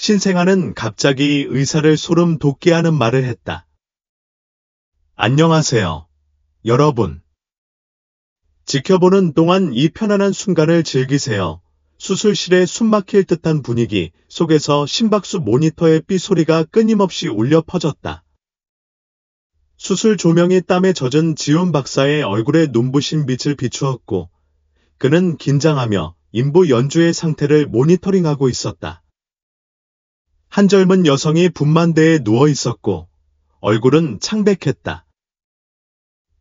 신생아는 갑자기 의사를 소름 돋게 하는 말을 했다. 안녕하세요, 여러분. 지켜보는 동안 이 편안한 순간을 즐기세요. 수술실에 숨막힐 듯한 분위기 속에서 심박수 모니터의 삐소리가 끊임없이 울려 퍼졌다. 수술 조명이 땀에 젖은 지훈 박사의 얼굴에 눈부신 빛을 비추었고, 그는 긴장하며 인부 연주의 상태를 모니터링하고 있었다. 한 젊은 여성이 분만대에 누워 있었고, 얼굴은 창백했다.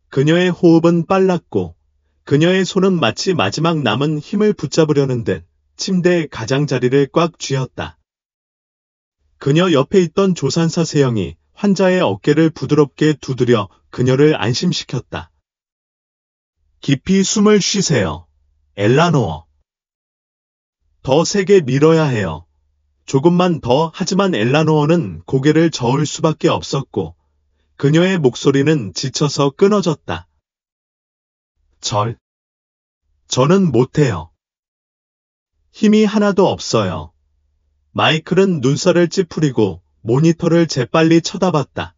그녀의 호흡은 빨랐고, 그녀의 손은 마치 마지막 남은 힘을 붙잡으려는 듯 침대 가장자리를 꽉 쥐었다. 그녀 옆에 있던 조산사 세영이 환자의 어깨를 부드럽게 두드려 그녀를 안심시켰다. 깊이 숨을 쉬세요, 엘라노어. 더 세게 밀어야 해요. 조금만 더. 하지만 엘라노어는 고개를 저을 수밖에 없었고, 그녀의 목소리는 지쳐서 끊어졌다. 저는 못해요. 힘이 하나도 없어요. 마이클은 눈살을 찌푸리고 모니터를 재빨리 쳐다봤다.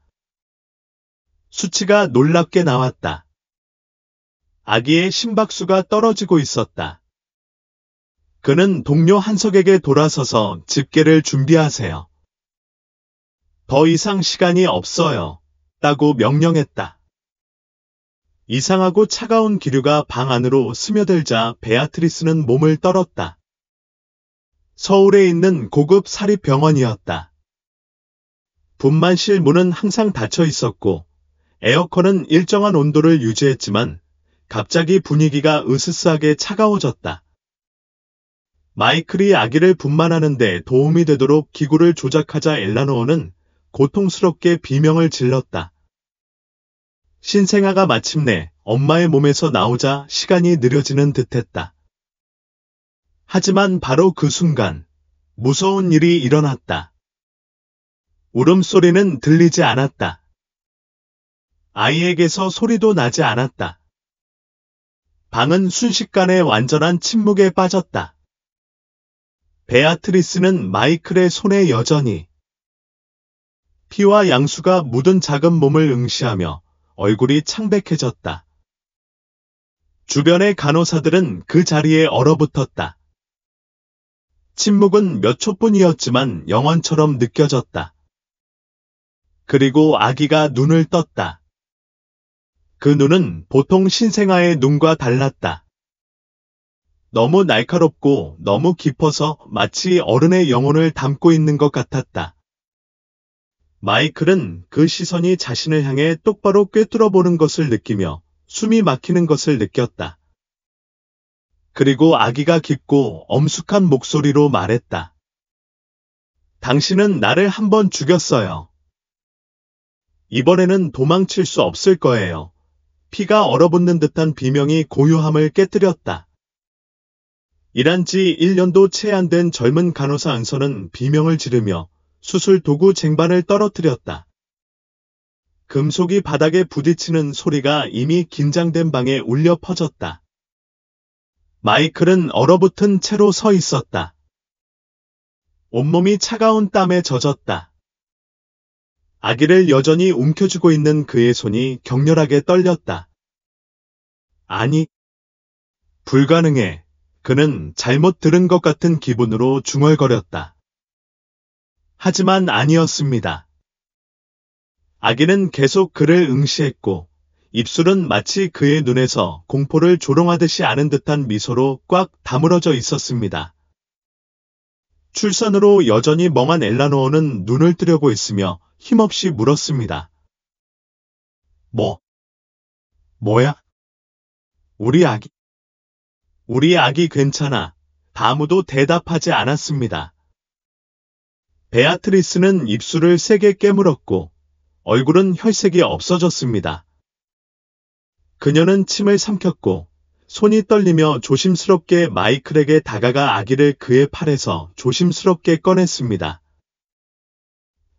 수치가 놀랍게 나왔다. 아기의 심박수가 떨어지고 있었다. 그는 동료 한석에게 돌아서서 집게를 준비하세요. 더 이상 시간이 없어요. 라고 명령했다. 이상하고 차가운 기류가 방 안으로 스며들자 베아트리스는 몸을 떨었다. 서울에 있는 고급 사립병원이었다. 분만실 문은 항상 닫혀 있었고, 에어컨은 일정한 온도를 유지했지만, 갑자기 분위기가 으스스하게 차가워졌다. 마이클이 아기를 분만하는 데 도움이 되도록 기구를 조작하자 엘라노어는 고통스럽게 비명을 질렀다. 신생아가 마침내 엄마의 몸에서 나오자 시간이 느려지는 듯했다. 하지만 바로 그 순간 무서운 일이 일어났다. 울음소리는 들리지 않았다. 아이에게서 소리도 나지 않았다. 방은 순식간에 완전한 침묵에 빠졌다. 베아트리스는 마이클의 손에 여전히 피와 양수가 묻은 작은 몸을 응시하며 얼굴이 창백해졌다. 주변의 간호사들은 그 자리에 얼어붙었다. 침묵은 몇 초뿐이었지만 영원처럼 느껴졌다. 그리고 아기가 눈을 떴다. 그 눈은 보통 신생아의 눈과 달랐다. 너무 날카롭고 너무 깊어서 마치 어른의 영혼을 담고 있는 것 같았다. 마이클은 그 시선이 자신을 향해 똑바로 꿰뚫어보는 것을 느끼며 숨이 막히는 것을 느꼈다. 그리고 아기가 깊고 엄숙한 목소리로 말했다. 당신은 나를 한 번 죽였어요. 이번에는 도망칠 수 없을 거예요. 피가 얼어붙는 듯한 비명이 고요함을 깨뜨렸다. 일한 지 1년도 채 안 된 젊은 간호사 은서는 비명을 지르며 수술 도구 쟁반을 떨어뜨렸다. 금속이 바닥에 부딪히는 소리가 이미 긴장된 방에 울려 퍼졌다. 마이클은 얼어붙은 채로 서 있었다. 온몸이 차가운 땀에 젖었다. 아기를 여전히 움켜쥐고 있는 그의 손이 격렬하게 떨렸다. 아니, 불가능해. 그는 잘못 들은 것 같은 기분으로 중얼거렸다. 하지만 아니었습니다. 아기는 계속 그를 응시했고, 입술은 마치 그의 눈에서 공포를 조롱하듯이 아는 듯한 미소로 꽉 다물어져 있었습니다. 출산으로 여전히 멍한 엘라노어는 눈을 뜨려고 했으며 힘없이 물었습니다. 뭐야? 우리 아기 괜찮아. 아무도 대답하지 않았습니다. 베아트리스는 입술을 세게 깨물었고 얼굴은 혈색이 없어졌습니다. 그녀는 침을 삼켰고 손이 떨리며 조심스럽게 마이클에게 다가가 아기를 그의 팔에서 조심스럽게 꺼냈습니다.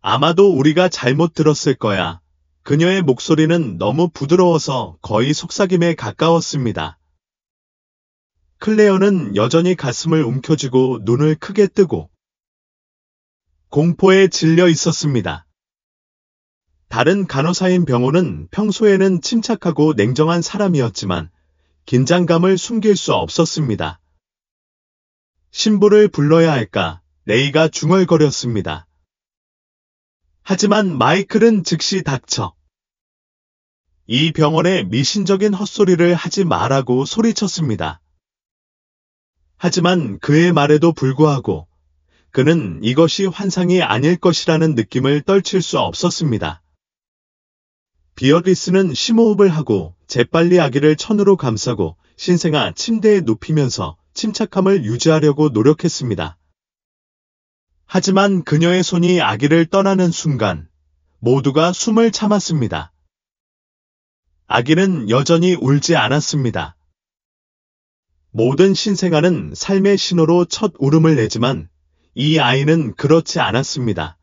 아마도 우리가 잘못 들었을 거야. 그녀의 목소리는 너무 부드러워서 거의 속삭임에 가까웠습니다. 클레어는 여전히 가슴을 움켜쥐고 눈을 크게 뜨고 공포에 질려 있었습니다. 다른 간호사인 병호는 평소에는 침착하고 냉정한 사람이었지만 긴장감을 숨길 수 없었습니다. 신부를 불러야 할까? 레이가 중얼거렸습니다. 하지만 마이클은 즉시 닥쳐. 이 병원에 미신적인 헛소리를 하지 말라고 소리쳤습니다. 하지만 그의 말에도 불구하고 그는 이것이 환상이 아닐 것이라는 느낌을 떨칠 수 없었습니다. 비어리스는 심호흡을 하고 재빨리 아기를 천으로 감싸고 신생아 침대에 눕히면서 침착함을 유지하려고 노력했습니다. 하지만 그녀의 손이 아기를 떠나는 순간 모두가 숨을 참았습니다. 아기는 여전히 울지 않았습니다. 모든 신생아는 삶의 신호로 첫 울음을 내지만 이 아이는 그렇지 않았습니다.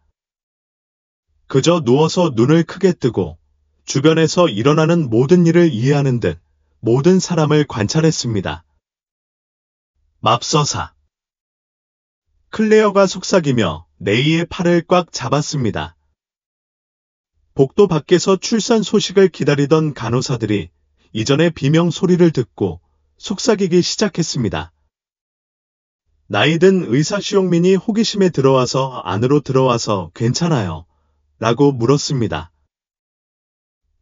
그저 누워서 눈을 크게 뜨고 주변에서 일어나는 모든 일을 이해하는 듯 모든 사람을 관찰했습니다. 맙서사. 클레어가 속삭이며 레이의 팔을 꽉 잡았습니다. 복도 밖에서 출산 소식을 기다리던 간호사들이 이전의 비명 소리를 듣고 속삭이기 시작했습니다. 나이든 의사 시용민이 호기심에 들어와서 안으로 들어와서 괜찮아요? 라고 물었습니다.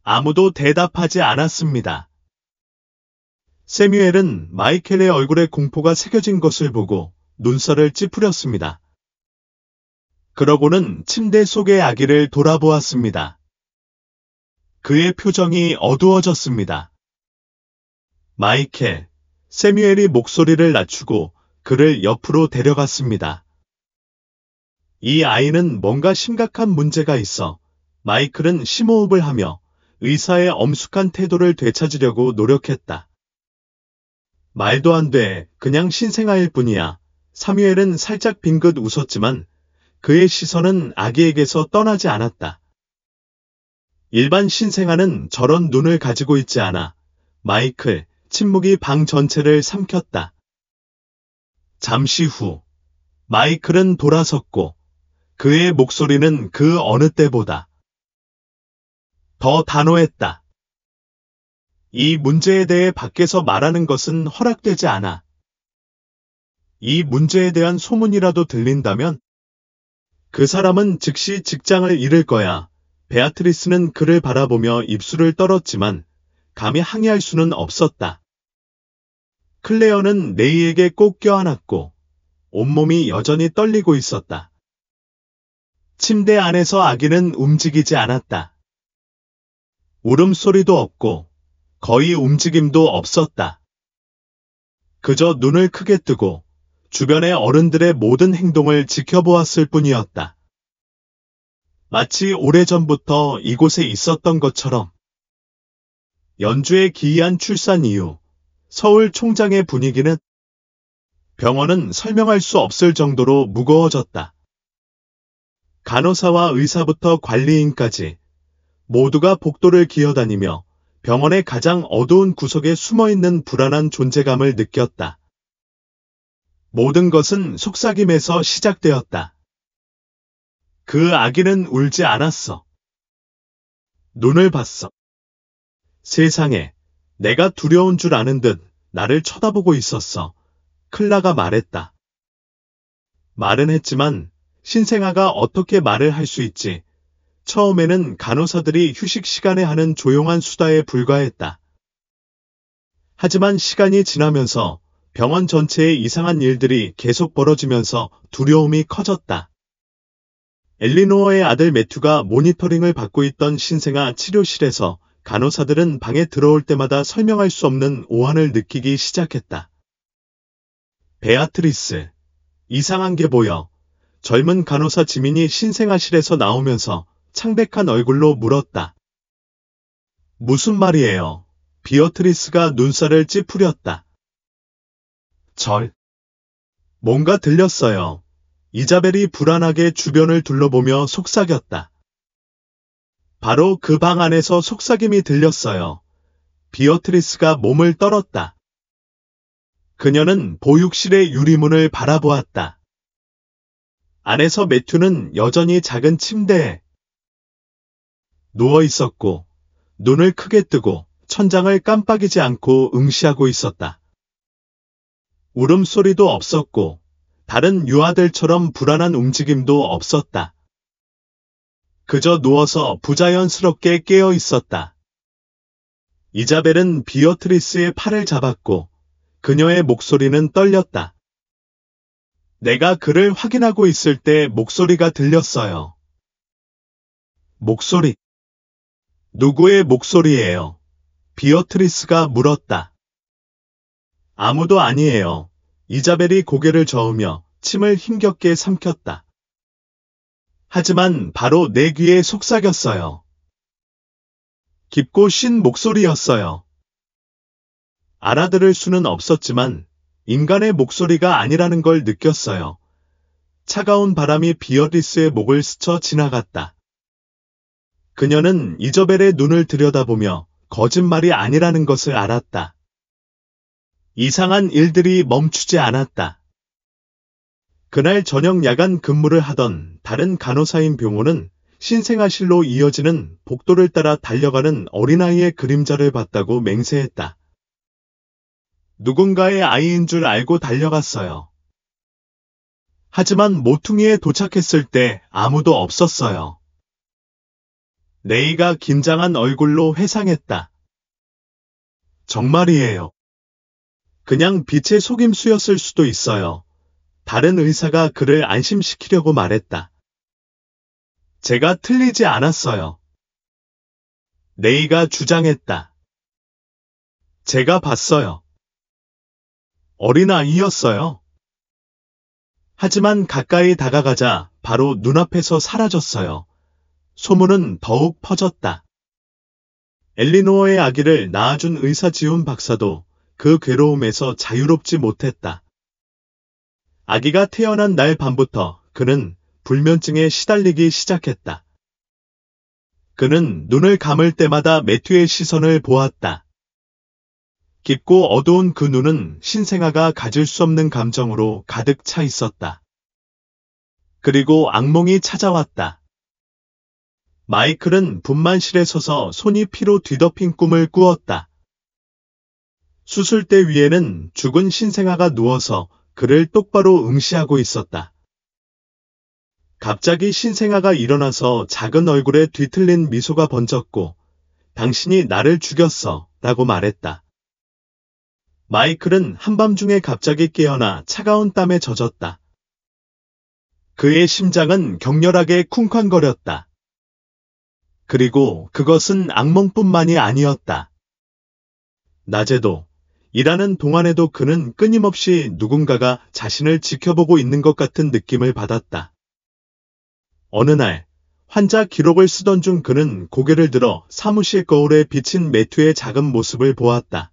아무도 대답하지 않았습니다. 세뮤엘은 마이켈의 얼굴에 공포가 새겨진 것을 보고 눈살을 찌푸렸습니다. 그러고는 침대 속의 아기를 돌아보았습니다. 그의 표정이 어두워졌습니다. 마이켈, 세뮤엘이 목소리를 낮추고 그를 옆으로 데려갔습니다. 이 아이는 뭔가 심각한 문제가 있어. 마이클은 심호흡을 하며 의사의 엄숙한 태도를 되찾으려고 노력했다. 말도 안 돼, 그냥 신생아일 뿐이야. 사뮤엘은 살짝 빙긋 웃었지만 그의 시선은 아기에게서 떠나지 않았다. 일반 신생아는 저런 눈을 가지고 있지 않아. 마이클, 침묵이 방 전체를 삼켰다. 잠시 후, 마이클은 돌아섰고 그의 목소리는 그 어느 때보다 더 단호했다. 이 문제에 대해 밖에서 말하는 것은 허락되지 않아. 이 문제에 대한 소문이라도 들린다면 그 사람은 즉시 직장을 잃을 거야. 베아트리스는 그를 바라보며 입술을 떨었지만 감히 항의할 수는 없었다. 클레어는 레이에게 꼭 껴안았고 온몸이 여전히 떨리고 있었다. 침대 안에서 아기는 움직이지 않았다. 울음소리도 없고 거의 움직임도 없었다. 그저 눈을 크게 뜨고 주변의 어른들의 모든 행동을 지켜보았을 뿐이었다. 마치 오래전부터 이곳에 있었던 것처럼. 연주의 기이한 출산 이후 서울 총장의 분위기는 병원은 설명할 수 없을 정도로 무거워졌다. 간호사와 의사부터 관리인까지 모두가 복도를 기어다니며 병원의 가장 어두운 구석에 숨어있는 불안한 존재감을 느꼈다. 모든 것은 속삭임에서 시작되었다. 그 아기는 울지 않았어. 눈을 봤어. 세상에, 내가 두려운 줄 아는 듯 나를 쳐다보고 있었어. 클라가 말했다. 말은 했지만 신생아가 어떻게 말을 할 수 있지? 처음에는 간호사들이 휴식 시간에 하는 조용한 수다에 불과했다. 하지만 시간이 지나면서 병원 전체에 이상한 일들이 계속 벌어지면서 두려움이 커졌다. 엘리노어의 아들 매튜가 모니터링을 받고 있던 신생아 치료실에서 간호사들은 방에 들어올 때마다 설명할 수 없는 오한을 느끼기 시작했다. 베아트리스, 이상한 게 보여. 젊은 간호사 지민이 신생아실에서 나오면서 창백한 얼굴로 물었다. 무슨 말이에요? 비어트리스가 눈살을 찌푸렸다. 뭔가 들렸어요. 이자벨이 불안하게 주변을 둘러보며 속삭였다. 바로 그 방 안에서 속삭임이 들렸어요. 비어트리스가 몸을 떨었다. 그녀는 보육실의 유리문을 바라보았다. 안에서 매튜는 여전히 작은 침대에 누워 있었고 눈을 크게 뜨고 천장을 깜빡이지 않고 응시하고 있었다. 울음소리도 없었고 다른 유아들처럼 불안한 움직임도 없었다. 그저 누워서 부자연스럽게 깨어 있었다. 이자벨은 비어트리스의 팔을 잡았고 그녀의 목소리는 떨렸다. 내가 그를 확인하고 있을 때 목소리가 들렸어요. 목소리. 누구의 목소리예요? 비어트리스가 물었다. 아무도 아니에요. 이자벨이 고개를 저으며 침을 힘겹게 삼켰다. 하지만 바로 내 귀에 속삭였어요. 깊고 쉰 목소리였어요. 알아들을 수는 없었지만 인간의 목소리가 아니라는 걸 느꼈어요. 차가운 바람이 비어트리스의 목을 스쳐 지나갔다. 그녀는 이자벨의 눈을 들여다보며 거짓말이 아니라는 것을 알았다. 이상한 일들이 멈추지 않았다. 그날 저녁 야간 근무를 하던 다른 간호사인 병호는 신생아실로 이어지는 복도를 따라 달려가는 어린아이의 그림자를 봤다고 맹세했다. 누군가의 아이인 줄 알고 달려갔어요. 하지만 모퉁이에 도착했을 때 아무도 없었어요. 레이가 긴장한 얼굴로 회상했다. 정말이에요. 그냥 빛의 속임수였을 수도 있어요. 다른 의사가 그를 안심시키려고 말했다. 제가 틀리지 않았어요. 레이가 주장했다. 제가 봤어요. 어린아이였어요. 하지만 가까이 다가가자 바로 눈앞에서 사라졌어요. 소문은 더욱 퍼졌다. 엘리노어의 아기를 낳아준 의사 지훈 박사도 그 괴로움에서 자유롭지 못했다. 아기가 태어난 날 밤부터 그는 불면증에 시달리기 시작했다. 그는 눈을 감을 때마다 매튜의 시선을 보았다. 깊고 어두운 그 눈은 신생아가 가질 수 없는 감정으로 가득 차 있었다. 그리고 악몽이 찾아왔다. 마이클은 분만실에 서서 손이 피로 뒤덮인 꿈을 꾸었다. 수술대 위에는 죽은 신생아가 누워서 그를 똑바로 응시하고 있었다. 갑자기 신생아가 일어나서 작은 얼굴에 뒤틀린 미소가 번졌고 당신이 나를 죽였어 라고 말했다. 마이클은 한밤중에 갑자기 깨어나 차가운 땀에 젖었다. 그의 심장은 격렬하게 쿵쾅거렸다. 그리고 그것은 악몽뿐만이 아니었다. 낮에도 일하는 동안에도 그는 끊임없이 누군가가 자신을 지켜보고 있는 것 같은 느낌을 받았다. 어느 날 환자 기록을 쓰던 중 그는 고개를 들어 사무실 거울에 비친 매튜의 작은 모습을 보았다.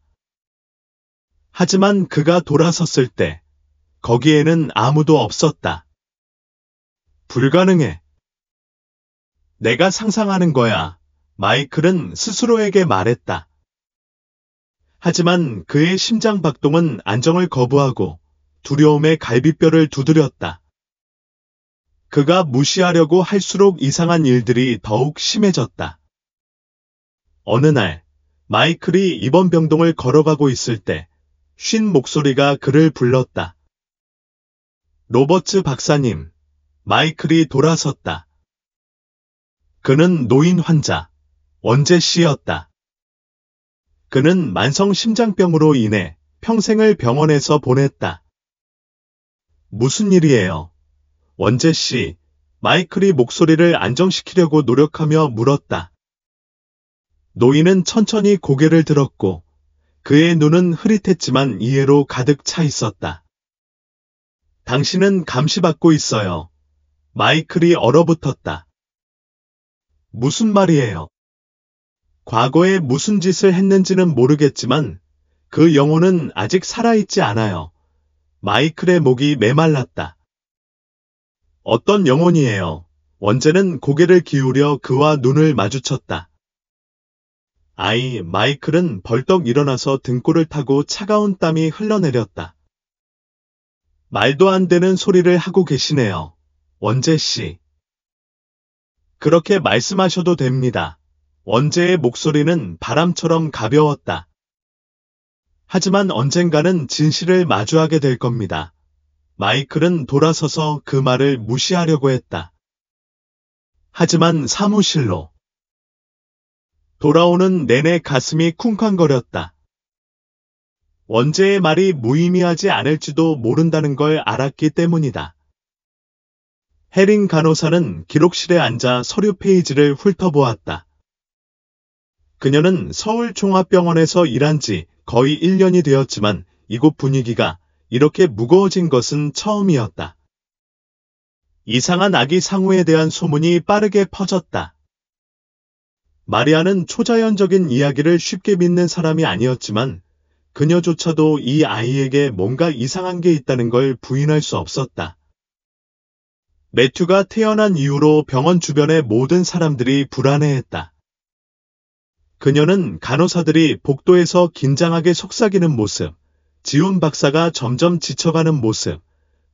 하지만 그가 돌아섰을 때 거기에는 아무도 없었다. 불가능해. 내가 상상하는 거야. 마이클은 스스로에게 말했다. 하지만 그의 심장 박동은 안정을 거부하고 두려움의 갈비뼈를 두드렸다. 그가 무시하려고 할수록 이상한 일들이 더욱 심해졌다. 어느 날 마이클이 입원병동을 걸어가고 있을 때 쉰 목소리가 그를 불렀다. 로버츠 박사님, 마이클이 돌아섰다. 그는 노인 환자, 원재 씨였다. 그는 만성심장병으로 인해 평생을 병원에서 보냈다. 무슨 일이에요? 원재 씨, 마이클이 목소리를 안정시키려고 노력하며 물었다. 노인은 천천히 고개를 들었고 그의 눈은 흐릿했지만 이해로 가득 차 있었다. 당신은 감시받고 있어요. 마이클이 얼어붙었다. 무슨 말이에요? 과거에 무슨 짓을 했는지는 모르겠지만 그 영혼은 아직 살아있지 않아요. 마이클의 목이 메말랐다. 어떤 영혼이에요? 원재는 고개를 기울여 그와 눈을 마주쳤다. 마이클은 벌떡 일어나서 등골을 타고 차가운 땀이 흘러내렸다. 말도 안 되는 소리를 하고 계시네요. 원재 씨. 그렇게 말씀하셔도 됩니다. 원재의 목소리는 바람처럼 가벼웠다. 하지만 언젠가는 진실을 마주하게 될 겁니다. 마이클은 돌아서서 그 말을 무시하려고 했다. 하지만 사무실로 돌아오는 내내 가슴이 쿵쾅거렸다. 원재의 말이 무의미하지 않을지도 모른다는 걸 알았기 때문이다. 해링 간호사는 기록실에 앉아 서류 페이지를 훑어보았다. 그녀는 서울종합병원에서 일한 지 거의 1년이 되었지만 이곳 분위기가 이렇게 무거워진 것은 처음이었다. 이상한 아기 상우에 대한 소문이 빠르게 퍼졌다. 마리아는 초자연적인 이야기를 쉽게 믿는 사람이 아니었지만 그녀조차도 이 아이에게 뭔가 이상한 게 있다는 걸 부인할 수 없었다. 매튜가 태어난 이후로 병원 주변의 모든 사람들이 불안해했다. 그녀는 간호사들이 복도에서 긴장하게 속삭이는 모습, 지훈 박사가 점점 지쳐가는 모습,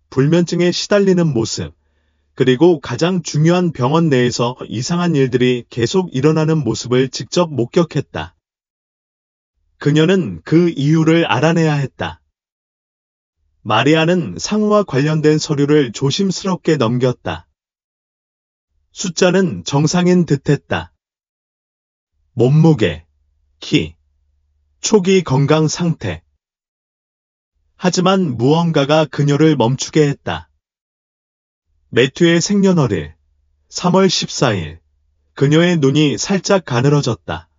불면증에 시달리는 모습, 그리고 가장 중요한 병원 내에서 이상한 일들이 계속 일어나는 모습을 직접 목격했다. 그녀는 그 이유를 알아내야 했다. 마리아는 상우와 관련된 서류를 조심스럽게 넘겼다. 숫자는 정상인 듯했다. 몸무게, 키, 초기 건강 상태. 하지만 무언가가 그녀를 멈추게 했다. 매튜의 생년월일, 3월 14일. 그녀의 눈이 살짝 가늘어졌다.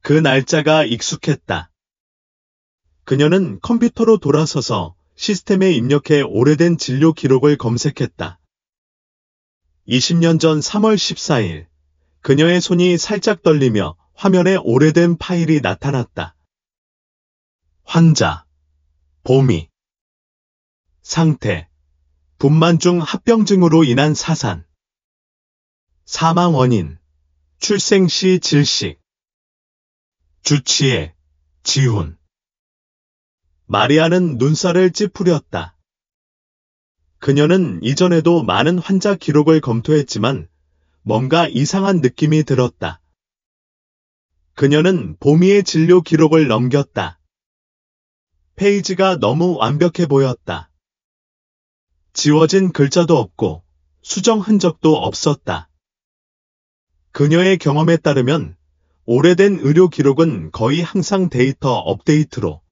그 날짜가 익숙했다. 그녀는 컴퓨터로 돌아서서 시스템에 입력해 오래된 진료 기록을 검색했다. 20년 전 3월 14일, 그녀의 손이 살짝 떨리며 화면에 오래된 파일이 나타났다. 환자, 보미, 상태, 분만중 합병증으로 인한 사산, 사망 원인, 출생 시 질식, 주치의, 지훈. 마리아는 눈살을 찌푸렸다. 그녀는 이전에도 많은 환자 기록을 검토했지만 뭔가 이상한 느낌이 들었다. 그녀는 보미의 진료 기록을 넘겼다. 페이지가 너무 완벽해 보였다. 지워진 글자도 없고 수정 흔적도 없었다. 그녀의 경험에 따르면 오래된 의료 기록은 거의 항상 데이터 업데이트로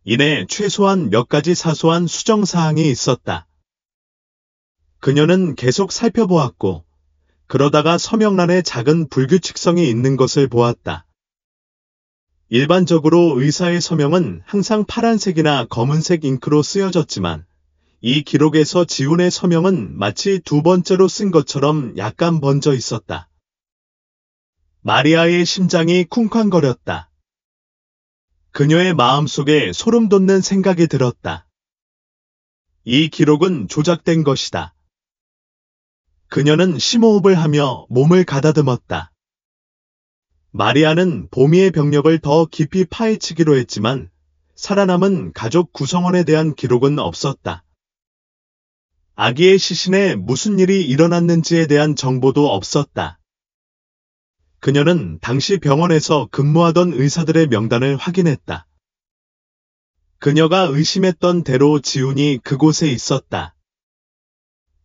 이내 최소한 몇 가지 사소한 수정사항이 있었다. 그녀는 계속 살펴보았고 그러다가 서명란에 작은 불규칙성이 있는 것을 보았다. 일반적으로 의사의 서명은 항상 파란색이나 검은색 잉크로 쓰여졌지만 이 기록에서 지훈의 서명은 마치 두 번째로 쓴 것처럼 약간 번져 있었다. 마리아의 심장이 쿵쾅거렸다. 그녀의 마음속에 소름 돋는 생각이 들었다. 이 기록은 조작된 것이다. 그녀는 심호흡을 하며 몸을 가다듬었다. 마리아는 보미의 병력을 더 깊이 파헤치기로 했지만 살아남은 가족 구성원에 대한 기록은 없었다. 아기의 시신에 무슨 일이 일어났는지에 대한 정보도 없었다. 그녀는 당시 병원에서 근무하던 의사들의 명단을 확인했다. 그녀가 의심했던 대로 지훈이 그곳에 있었다.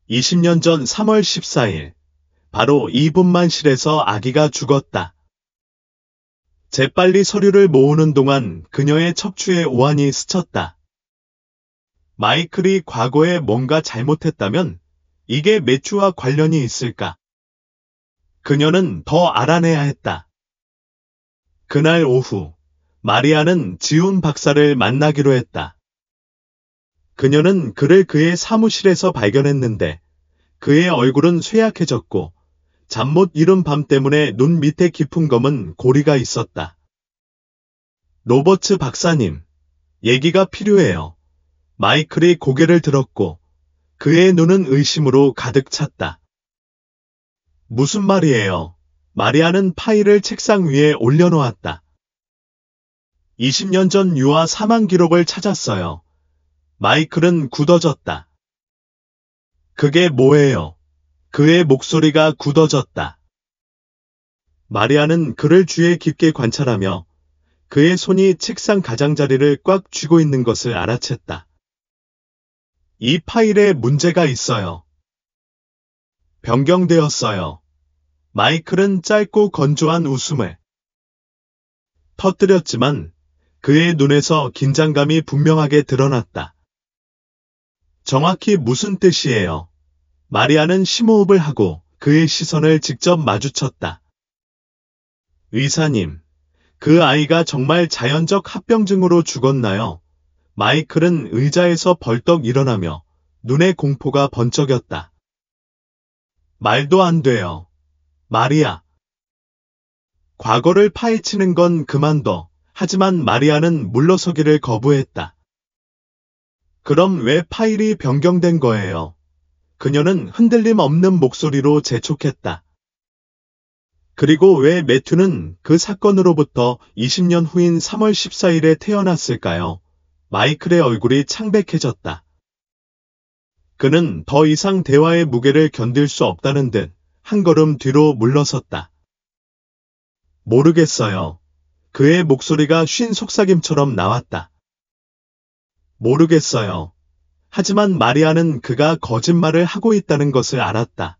20년 전 3월 14일, 바로 이 분만실에서 아기가 죽었다. 재빨리 서류를 모으는 동안 그녀의 척추에 오한이 스쳤다. 마이클이 과거에 뭔가 잘못했다면 이게 매튜와 관련이 있을까? 그녀는 더 알아내야 했다. 그날 오후, 마리아는 지훈 박사를 만나기로 했다. 그녀는 그를 그의 사무실에서 발견했는데 그의 얼굴은 쇠약해졌고 잠 못 이룬 밤 때문에 눈 밑에 깊은 검은 고리가 있었다. 로버트 박사님, 얘기가 필요해요. 마이클이 고개를 들었고 그의 눈은 의심으로 가득 찼다. 무슨 말이에요? 마리아는 파일을 책상 위에 올려놓았다. 20년 전 유아 사망 기록을 찾았어요. 마이클은 굳어졌다. 그게 뭐예요? 그의 목소리가 굳어졌다. 마리아는 그를 주의 깊게 관찰하며 그의 손이 책상 가장자리를 꽉 쥐고 있는 것을 알아챘다. 이 파일에 문제가 있어요. 변경되었어요. 마이클은 짧고 건조한 웃음을 터뜨렸지만 그의 눈에서 긴장감이 분명하게 드러났다. 정확히 무슨 뜻이에요? 마리아는 심호흡을 하고 그의 시선을 직접 마주쳤다. 의사님, 그 아이가 정말 자연적 합병증으로 죽었나요? 마이클은 의자에서 벌떡 일어나며 눈에 공포가 번쩍였다. 말도 안 돼요. 마리아. 과거를 파헤치는 건 그만둬. 하지만 마리아는 물러서기를 거부했다. 그럼 왜 파일이 변경된 거예요? 그녀는 흔들림 없는 목소리로 재촉했다. 그리고 왜 매튜는 그 사건으로부터 20년 후인 3월 14일에 태어났을까요? 마이클의 얼굴이 창백해졌다. 그는 더 이상 대화의 무게를 견딜 수 없다는 듯 한 걸음 뒤로 물러섰다. 모르겠어요. 그의 목소리가 쉰 속삭임처럼 나왔다. 모르겠어요. 하지만 마리아는 그가 거짓말을 하고 있다는 것을 알았다.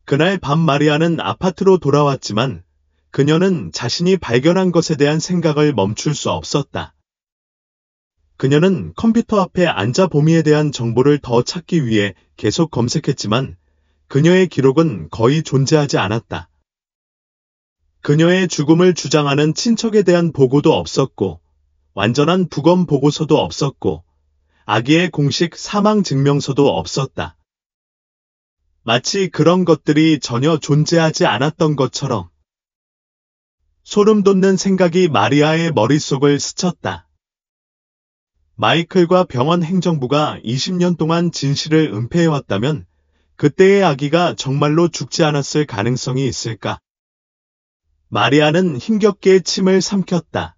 그날 밤 마리아는 아파트로 돌아왔지만 그녀는 자신이 발견한 것에 대한 생각을 멈출 수 없었다. 그녀는 컴퓨터 앞에 앉아 보미에 대한 정보를 더 찾기 위해 계속 검색했지만 그녀의 기록은 거의 존재하지 않았다. 그녀의 죽음을 주장하는 친척에 대한 보고도 없었고 완전한 부검 보고서도 없었고 아기의 공식 사망 증명서도 없었다. 마치 그런 것들이 전혀 존재하지 않았던 것처럼. 소름 돋는 생각이 마리아의 머릿속을 스쳤다. 마이클과 병원 행정부가 20년 동안 진실을 은폐해왔다면 그때의 아기가 정말로 죽지 않았을 가능성이 있을까? 마리아는 힘겹게 침을 삼켰다.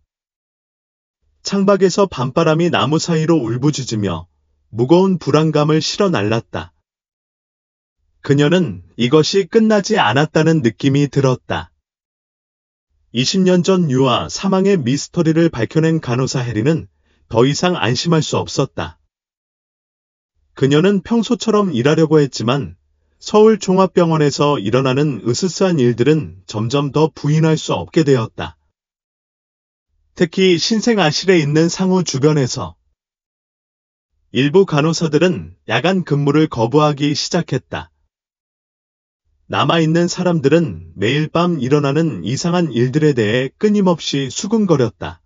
창밖에서 밤바람이 나무 사이로 울부짖으며 무거운 불안감을 실어 날랐다. 그녀는 이것이 끝나지 않았다는 느낌이 들었다. 20년 전 유아 사망의 미스터리를 밝혀낸 간호사 해리는 더 이상 안심할 수 없었다. 그녀는 평소처럼 일하려고 했지만 서울종합병원에서 일어나는 으스스한 일들은 점점 더 부인할 수 없게 되었다. 특히 신생아실에 있는 상우 주변에서 일부 간호사들은 야간 근무를 거부하기 시작했다. 남아있는 사람들은 매일 밤 일어나는 이상한 일들에 대해 끊임없이 수군거렸다.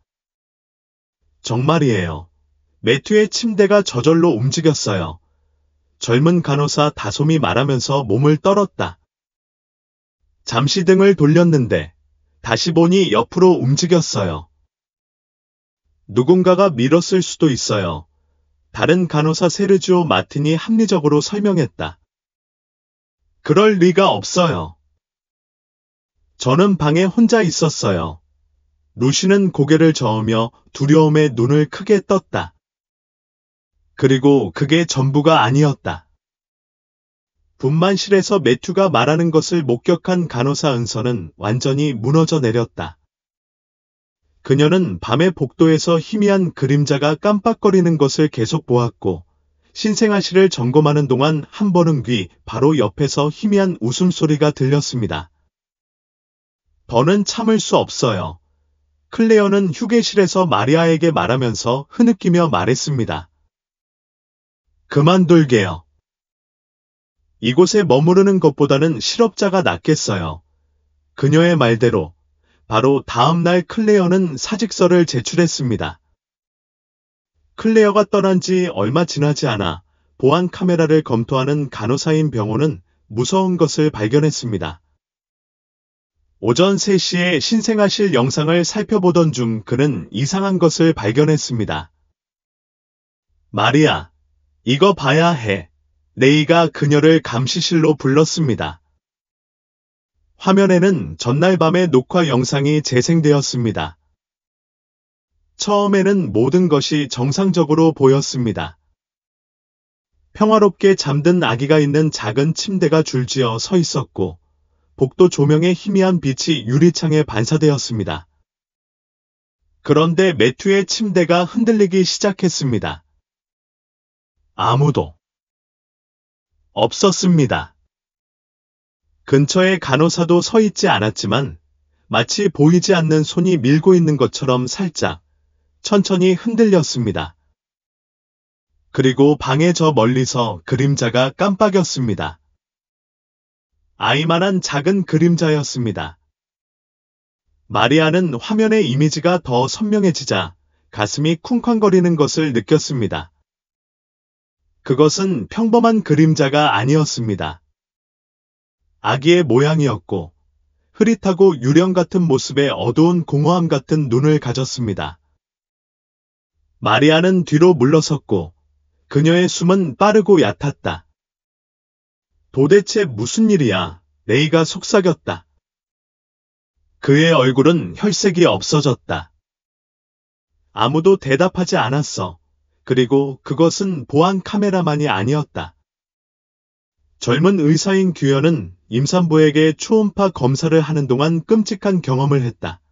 정말이에요. 매튜의 침대가 저절로 움직였어요. 젊은 간호사 다솜이 말하면서 몸을 떨었다. 잠시 등을 돌렸는데 다시 보니 옆으로 움직였어요. 누군가가 밀었을 수도 있어요. 다른 간호사 세르지오 마틴이 합리적으로 설명했다. 그럴 리가 없어요. 저는 방에 혼자 있었어요. 루시는 고개를 저으며 두려움에 눈을 크게 떴다. 그리고 그게 전부가 아니었다. 분만실에서 매튜가 말하는 것을 목격한 간호사 은서는 완전히 무너져 내렸다. 그녀는 밤의 복도에서 희미한 그림자가 깜빡거리는 것을 계속 보았고 신생아실을 점검하는 동안 한 번은 바로 옆에서 희미한 웃음소리가 들렸습니다. 더는 참을 수 없어요. 클레어는 휴게실에서 마리아에게 말하면서 흐느끼며 말했습니다. 그만둘게요. 이곳에 머무르는 것보다는 실업자가 낫겠어요. 그녀의 말대로 바로 다음 날 클레어는 사직서를 제출했습니다. 클레어가 떠난 지 얼마 지나지 않아 보안 카메라를 검토하는 간호사인 병원은 무서운 것을 발견했습니다. 오전 3시에 신생아실 영상을 살펴보던 중 그는 이상한 것을 발견했습니다. 마리아, 이거 봐야 해. 레이가 그녀를 감시실로 불렀습니다. 화면에는 전날 밤의 녹화 영상이 재생되었습니다. 처음에는 모든 것이 정상적으로 보였습니다. 평화롭게 잠든 아기가 있는 작은 침대가 줄지어 서 있었고, 복도 조명의 희미한 빛이 유리창에 반사되었습니다. 그런데 매튜의 침대가 흔들리기 시작했습니다. 아무도 없었습니다. 근처에 간호사도 서 있지 않았지만 마치 보이지 않는 손이 밀고 있는 것처럼 살짝, 천천히 흔들렸습니다. 그리고 방의 저 멀리서 그림자가 깜빡였습니다. 아이만한 작은 그림자였습니다. 마리아는 화면의 이미지가 더 선명해지자 가슴이 쿵쾅거리는 것을 느꼈습니다. 그것은 평범한 그림자가 아니었습니다. 아기의 모양이었고 흐릿하고 유령 같은 모습에 어두운 공허함 같은 눈을 가졌습니다. 마리아는 뒤로 물러섰고 그녀의 숨은 빠르고 얕았다. 도대체 무슨 일이야? 레이가 속삭였다. 그의 얼굴은 혈색이 없어졌다. 아무도 대답하지 않았어. 그리고 그것은 보안 카메라만이 아니었다. 젊은 의사인 규현은 임산부에게 초음파 검사를 하는 동안 끔찍한 경험을 했다.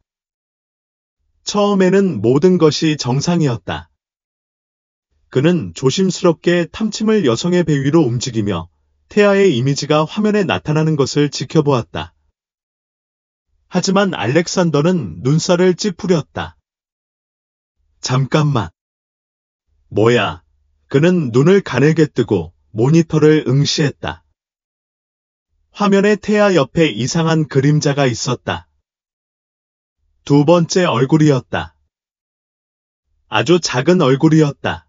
처음에는 모든 것이 정상이었다. 그는 조심스럽게 탐침을 여성의 배 위로 움직이며 태아의 이미지가 화면에 나타나는 것을 지켜보았다. 하지만 알렉산더는 눈살을 찌푸렸다. 잠깐만. 뭐야? 그는 눈을 가늘게 뜨고 모니터를 응시했다. 화면에 태아 옆에 이상한 그림자가 있었다. 두 번째 얼굴이었다. 아주 작은 얼굴이었다.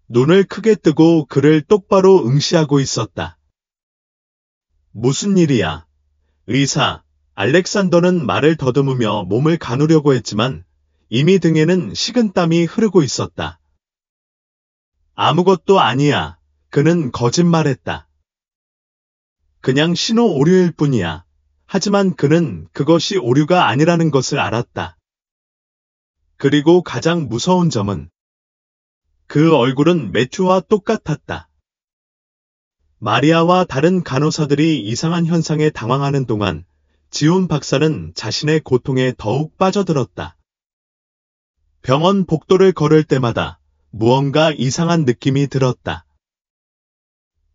눈을 크게 뜨고 그를 똑바로 응시하고 있었다. 무슨 일이야? 의사, 알렉산더는 말을 더듬으며 몸을 가누려고 했지만 이미 등에는 식은땀이 흐르고 있었다. 아무것도 아니야. 그는 거짓말했다. 그냥 신호 오류일 뿐이야. 하지만 그는 그것이 오류가 아니라는 것을 알았다. 그리고 가장 무서운 점은 그 얼굴은 매튜와 똑같았다. 마리아와 다른 간호사들이 이상한 현상에 당황하는 동안 지온 박사는 자신의 고통에 더욱 빠져들었다. 병원 복도를 걸을 때마다 무언가 이상한 느낌이 들었다.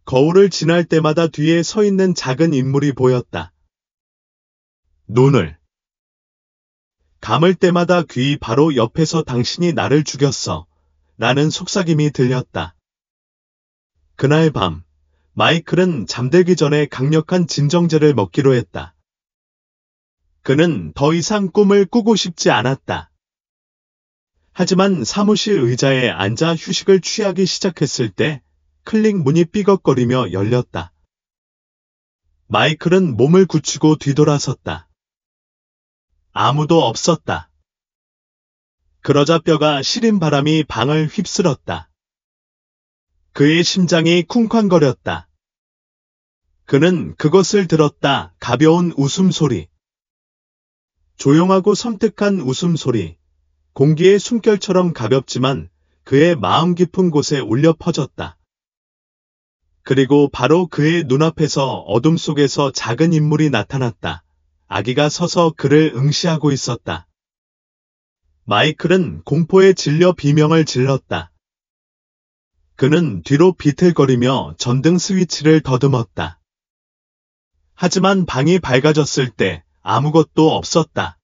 거울을 지날 때마다 뒤에 서 있는 작은 인물이 보였다. 눈을 감을 때마다 귀 바로 옆에서 당신이 나를 죽였어. 라는 속삭임이 들렸다. 그날 밤, 마이클은 잠들기 전에 강력한 진정제를 먹기로 했다. 그는 더 이상 꿈을 꾸고 싶지 않았다. 하지만 사무실 의자에 앉아 휴식을 취하기 시작했을 때 클릭 문이 삐걱거리며 열렸다. 마이클은 몸을 굳히고 뒤돌아섰다. 아무도 없었다. 그러자 뼈가 시린 바람이 방을 휩쓸었다. 그의 심장이 쿵쾅거렸다. 그는 그것을 들었다. 가벼운 웃음소리. 조용하고 섬뜩한 웃음소리. 공기의 숨결처럼 가볍지만 그의 마음 깊은 곳에 울려 퍼졌다. 그리고 바로 그의 눈앞에서 어둠 속에서 작은 인물이 나타났다. 아기가 서서 그를 응시하고 있었다. 마이클은 공포에 질려 비명을 질렀다. 그는 뒤로 비틀거리며 전등 스위치를 더듬었다. 하지만 방이 밝아졌을 때 아무것도 없었다.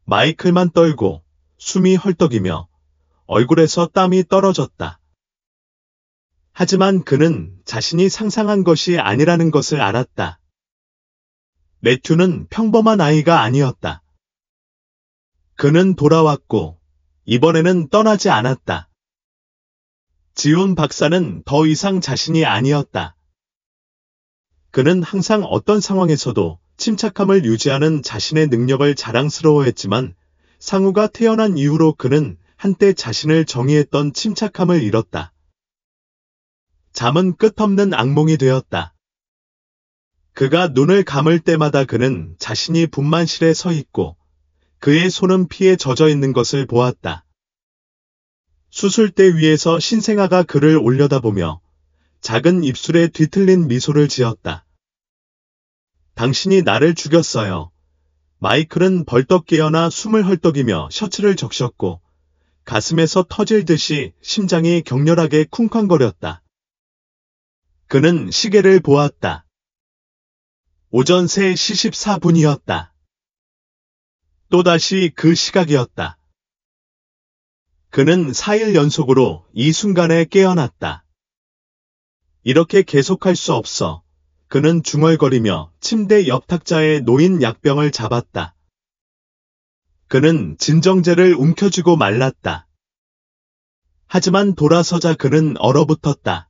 마이클만 떨고 숨이 헐떡이며 얼굴에서 땀이 떨어졌다. 하지만 그는 자신이 상상한 것이 아니라는 것을 알았다. 매튜는 평범한 아이가 아니었다. 그는 돌아왔고 이번에는 떠나지 않았다. 지온 박사는 더 이상 자신이 아니었다. 그는 항상 어떤 상황에서도 침착함을 유지하는 자신의 능력을 자랑스러워했지만 상우가 태어난 이후로 그는 한때 자신을 정의했던 침착함을 잃었다. 잠은 끝없는 악몽이 되었다. 그가 눈을 감을 때마다 그는 자신이 분만실에 서 있고 그의 손은 피에 젖어 있는 것을 보았다. 수술대 위에서 신생아가 그를 올려다보며 작은 입술에 뒤틀린 미소를 지었다. 당신이 나를 죽였어요. 마이클은 벌떡 깨어나 숨을 헐떡이며 셔츠를 적셨고 가슴에서 터질 듯이 심장이 격렬하게 쿵쾅거렸다. 그는 시계를 보았다. 오전 3시 14분이었다. 또다시 그 시각이었다. 그는 4일 연속으로 이 순간에 깨어났다. 이렇게 계속할 수 없어. 그는 중얼거리며 침대 옆 탁자에 놓인 약병을 잡았다. 그는 진정제를 움켜쥐고 말랐다. 하지만 돌아서자 그는 얼어붙었다.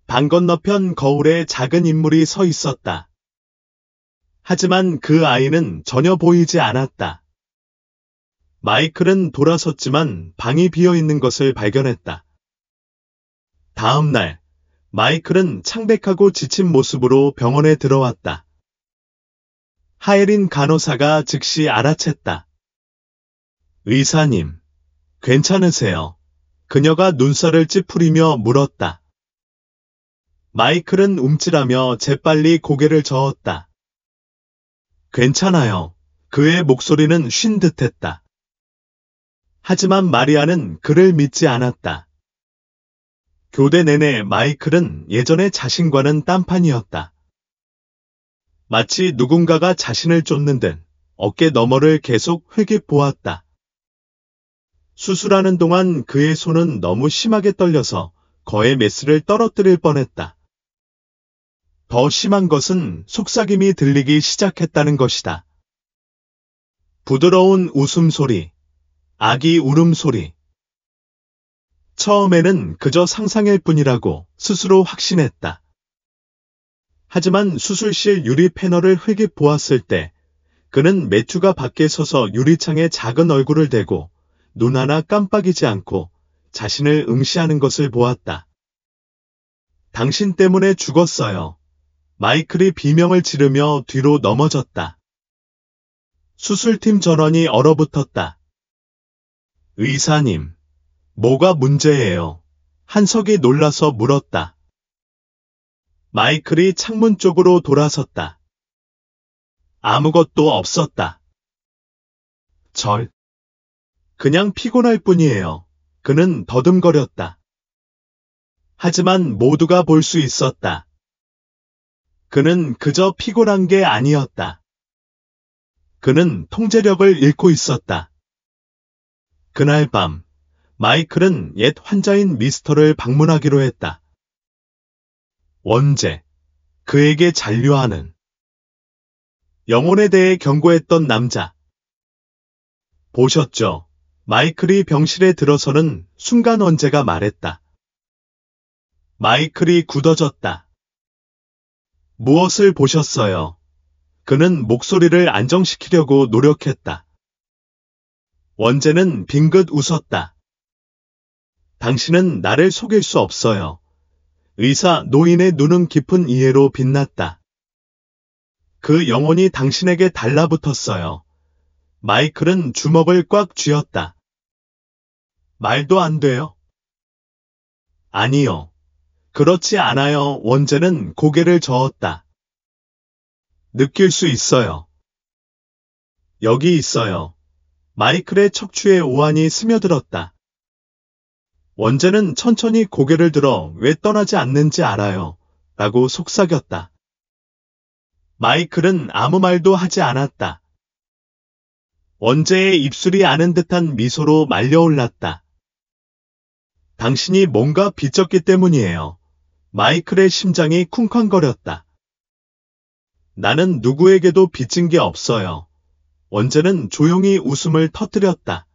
방 건너편 거울에 작은 인물이 서 있었다. 하지만 그 아이는 전혀 보이지 않았다. 마이클은 돌아섰지만 방이 비어 있는 것을 발견했다. 다음 날, 마이클은 창백하고 지친 모습으로 병원에 들어왔다. 하예린 간호사가 즉시 알아챘다. 의사님, 괜찮으세요? 그녀가 눈살을 찌푸리며 물었다. 마이클은 움찔하며 재빨리 고개를 저었다. 괜찮아요. 그의 목소리는 쉰 듯했다. 하지만 마리아는 그를 믿지 않았다. 교대 내내 마이클은 예전의 자신과는 딴판이었다. 마치 누군가가 자신을 쫓는 듯 어깨 너머를 계속 흘깃보았다. 수술하는 동안 그의 손은 너무 심하게 떨려서 거의 메스를 떨어뜨릴 뻔했다. 더 심한 것은 속삭임이 들리기 시작했다는 것이다. 부드러운 웃음소리, 아기 울음소리. 처음에는 그저 상상일 뿐이라고 스스로 확신했다. 하지만 수술실 유리 패널을 흘깃 보았을 때 그는 매튜가 밖에 서서 유리창에 작은 얼굴을 대고 눈 하나 깜빡이지 않고 자신을 응시하는 것을 보았다. 당신 때문에 죽었어요. 마이클이 비명을 지르며 뒤로 넘어졌다. 수술팀 전원이 얼어붙었다. 의사님, 뭐가 문제예요? 한석이 놀라서 물었다. 마이클이 창문 쪽으로 돌아섰다. 아무것도 없었다. 그냥 피곤할 뿐이에요. 그는 더듬거렸다. 하지만 모두가 볼 수 있었다. 그는 그저 피곤한 게 아니었다. 그는 통제력을 잃고 있었다. 그날 밤, 마이클은 옛 환자인 미스터를 방문하기로 했다. 원재, 그에게 잔류하는 영혼에 대해 경고했던 남자. 보셨죠? 마이클이 병실에 들어서는 순간 원재가 말했다. 마이클이 굳어졌다. 무엇을 보셨어요? 그는 목소리를 안정시키려고 노력했다. 원재는 빙긋 웃었다. 당신은 나를 속일 수 없어요. 의사 노인의 눈은 깊은 이해로 빛났다. 그 영혼이 당신에게 달라붙었어요. 마이클은 주먹을 꽉 쥐었다. 말도 안 돼요. 아니요. 그렇지 않아요. 원재는 고개를 저었다. 느낄 수 있어요. 여기 있어요. 마이클의 척추에 오한이 스며들었다. 원재는 천천히 고개를 들어 왜 떠나지 않는지 알아요. 라고 속삭였다. 마이클은 아무 말도 하지 않았다. 원재의 입술이 아는 듯한 미소로 말려올랐다. 당신이 뭔가 빚졌기 때문이에요. 마이클의 심장이 쿵쾅거렸다. 나는 누구에게도 빚진 게 없어요. 원재는 조용히 웃음을 터뜨렸다.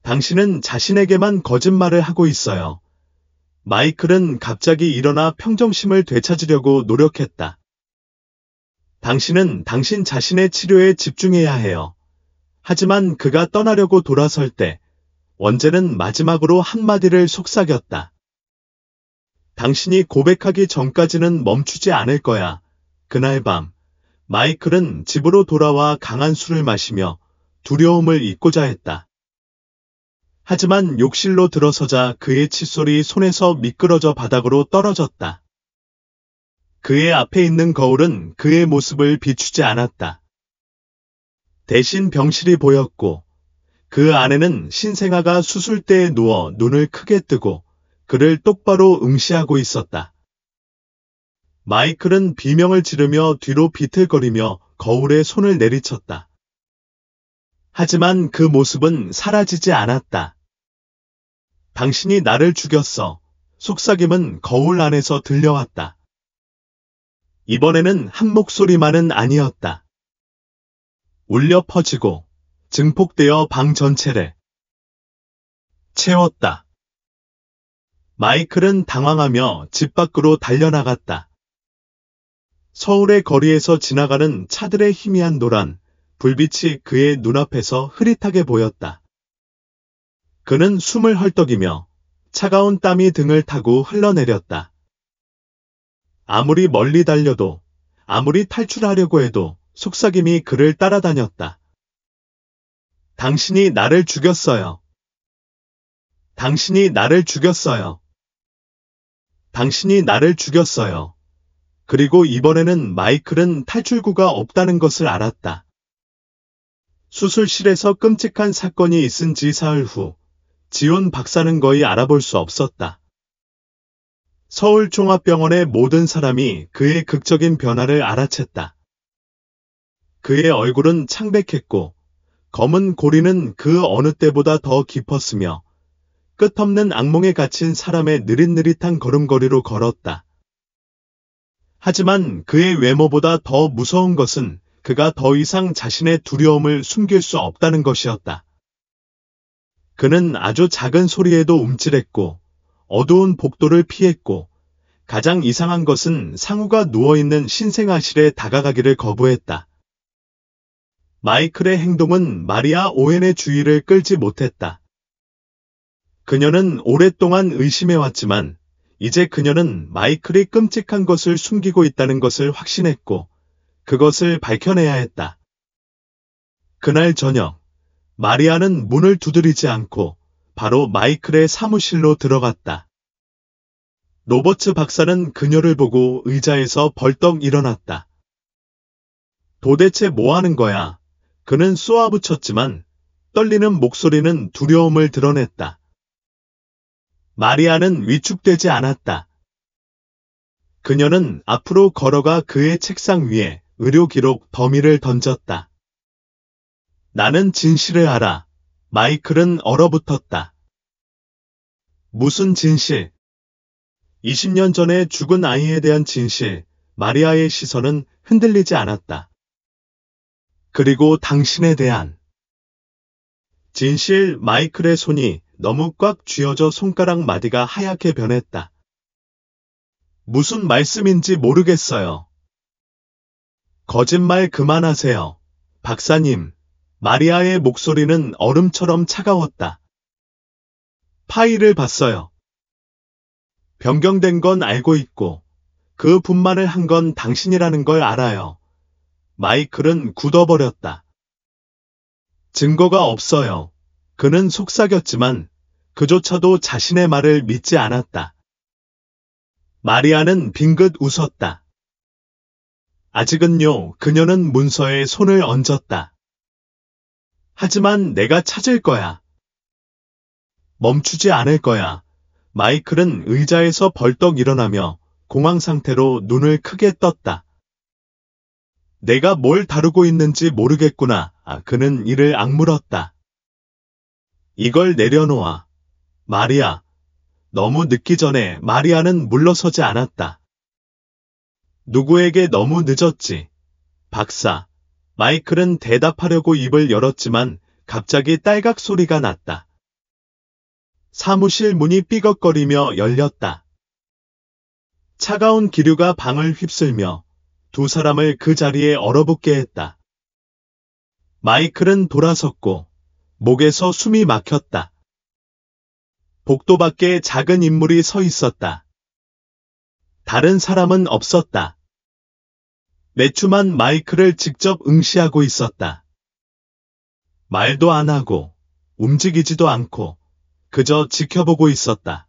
당신은 자신에게만 거짓말을 하고 있어요. 마이클은 갑자기 일어나 평정심을 되찾으려고 노력했다. 당신은 당신 자신의 치료에 집중해야 해요. 하지만 그가 떠나려고 돌아설 때 원재는 마지막으로 한마디를 속삭였다. 당신이 고백하기 전까지는 멈추지 않을 거야. 그날 밤, 마이클은 집으로 돌아와 강한 술을 마시며 두려움을 잊고자 했다. 하지만 욕실로 들어서자 그의 칫솔이 손에서 미끄러져 바닥으로 떨어졌다. 그의 앞에 있는 거울은 그의 모습을 비추지 않았다. 대신 병실이 보였고 그 안에는 신생아가 수술대에 누워 눈을 크게 뜨고 그를 똑바로 응시하고 있었다. 마이클은 비명을 지르며 뒤로 비틀거리며 거울에 손을 내리쳤다. 하지만 그 모습은 사라지지 않았다. 당신이 나를 죽였어. 속삭임은 거울 안에서 들려왔다. 이번에는 한 목소리만은 아니었다. 울려 퍼지고 증폭되어 방 전체를 채웠다. 마이클은 당황하며 집 밖으로 달려나갔다. 서울의 거리에서 지나가는 차들의 희미한 노란 불빛이 그의 눈앞에서 흐릿하게 보였다. 그는 숨을 헐떡이며 차가운 땀이 등을 타고 흘러내렸다. 아무리 멀리 달려도, 아무리 탈출하려고 해도 속삭임이 그를 따라다녔다. 당신이 나를 죽였어요. 당신이 나를 죽였어요. 당신이 나를 죽였어요. 그리고 이번에는 마이클은 탈출구가 없다는 것을 알았다. 수술실에서 끔찍한 사건이 있은 지 사흘 후, 지온 박사는 거의 알아볼 수 없었다. 서울종합병원의 모든 사람이 그의 극적인 변화를 알아챘다. 그의 얼굴은 창백했고 검은 고리는 그 어느 때보다 더 깊었으며 끝없는 악몽에 갇힌 사람의 느릿느릿한 걸음걸이로 걸었다. 하지만 그의 외모보다 더 무서운 것은 그가 더 이상 자신의 두려움을 숨길 수 없다는 것이었다. 그는 아주 작은 소리에도 움찔했고 어두운 복도를 피했고 가장 이상한 것은 상우가 누워있는 신생아실에 다가가기를 거부했다. 마이클의 행동은 마리아 오웬의 주의를 끌지 못했다. 그녀는 오랫동안 의심해왔지만 이제 그녀는 마이클이 끔찍한 것을 숨기고 있다는 것을 확신했고 그것을 밝혀내야 했다. 그날 저녁 마리아는 문을 두드리지 않고 바로 마이클의 사무실로 들어갔다. 로버츠 박사는 그녀를 보고 의자에서 벌떡 일어났다. 도대체 뭐 하는 거야? 그는 쏘아붙였지만 떨리는 목소리는 두려움을 드러냈다. 마리아는 위축되지 않았다. 그녀는 앞으로 걸어가 그의 책상 위에 의료기록 더미를 던졌다. 나는 진실을 알아. 마이클은 얼어붙었다. 무슨 진실? 20년 전에 죽은 아이에 대한 진실. 마리아의 시선은 흔들리지 않았다. 그리고 당신에 대한 진실. 마이클의 손이 너무 꽉 쥐어져 손가락 마디가 하얗게 변했다. 무슨 말씀인지 모르겠어요. 거짓말 그만하세요. 박사님. 마리아의 목소리는 얼음처럼 차가웠다. 파일을 봤어요. 변경된 건 알고 있고 그 분말을 한 건 당신이라는 걸 알아요. 마이클은 굳어버렸다. 증거가 없어요. 그는 속삭였지만 그조차도 자신의 말을 믿지 않았다. 마리아는 빙긋 웃었다. 아직은요. 그녀는 문서에 손을 얹었다. 하지만 내가 찾을 거야. 멈추지 않을 거야. 마이클은 의자에서 벌떡 일어나며 공황 상태로 눈을 크게 떴다. 내가 뭘 다루고 있는지 모르겠구나. 그는 이를 악물었다. 이걸 내려놓아. 마리아. 너무 늦기 전에 마리아는 물러서지 않았다. 누구에게 너무 늦었지. 박사. 마이클은 대답하려고 입을 열었지만 갑자기 딸각 소리가 났다. 사무실 문이 삐걱거리며 열렸다. 차가운 기류가 방을 휩쓸며 두 사람을 그 자리에 얼어붙게 했다. 마이클은 돌아섰고 목에서 숨이 막혔다. 복도 밖에 작은 인물이 서 있었다. 다른 사람은 없었다. 매추만 마이클을 직접 응시하고 있었다. 말도 안 하고 움직이지도 않고 그저 지켜보고 있었다.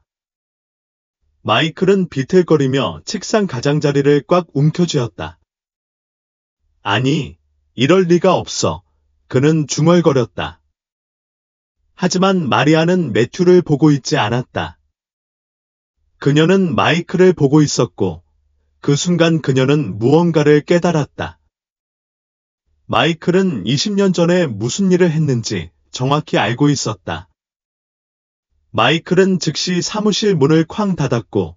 마이클은 비틀거리며 책상 가장자리를 꽉 움켜쥐었다. 아니, 이럴 리가 없어. 그는 중얼거렸다. 하지만 마리아는 매튜를 보고 있지 않았다. 그녀는 마이클을 보고 있었고, 그 순간 그녀는 무언가를 깨달았다. 마이클은 20년 전에 무슨 일을 했는지 정확히 알고 있었다. 마이클은 즉시 사무실 문을 쾅 닫았고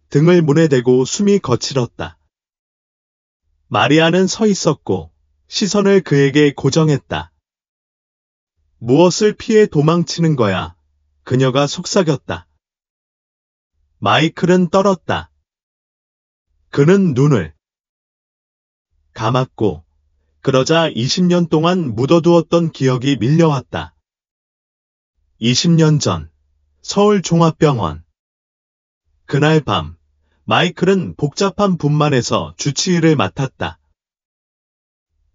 등을 문에 대고 숨이 거칠었다. 마리아는 서 있었고 시선을 그에게 고정했다. 무엇을 피해 도망치는 거야? 그녀가 속삭였다. 마이클은 떨었다. 그는 눈을 감았고 그러자 20년 동안 묻어두었던 기억이 밀려왔다. 20년 전 서울 종합병원. 그날 밤 마이클은 복잡한 분만에서 주치의를 맡았다.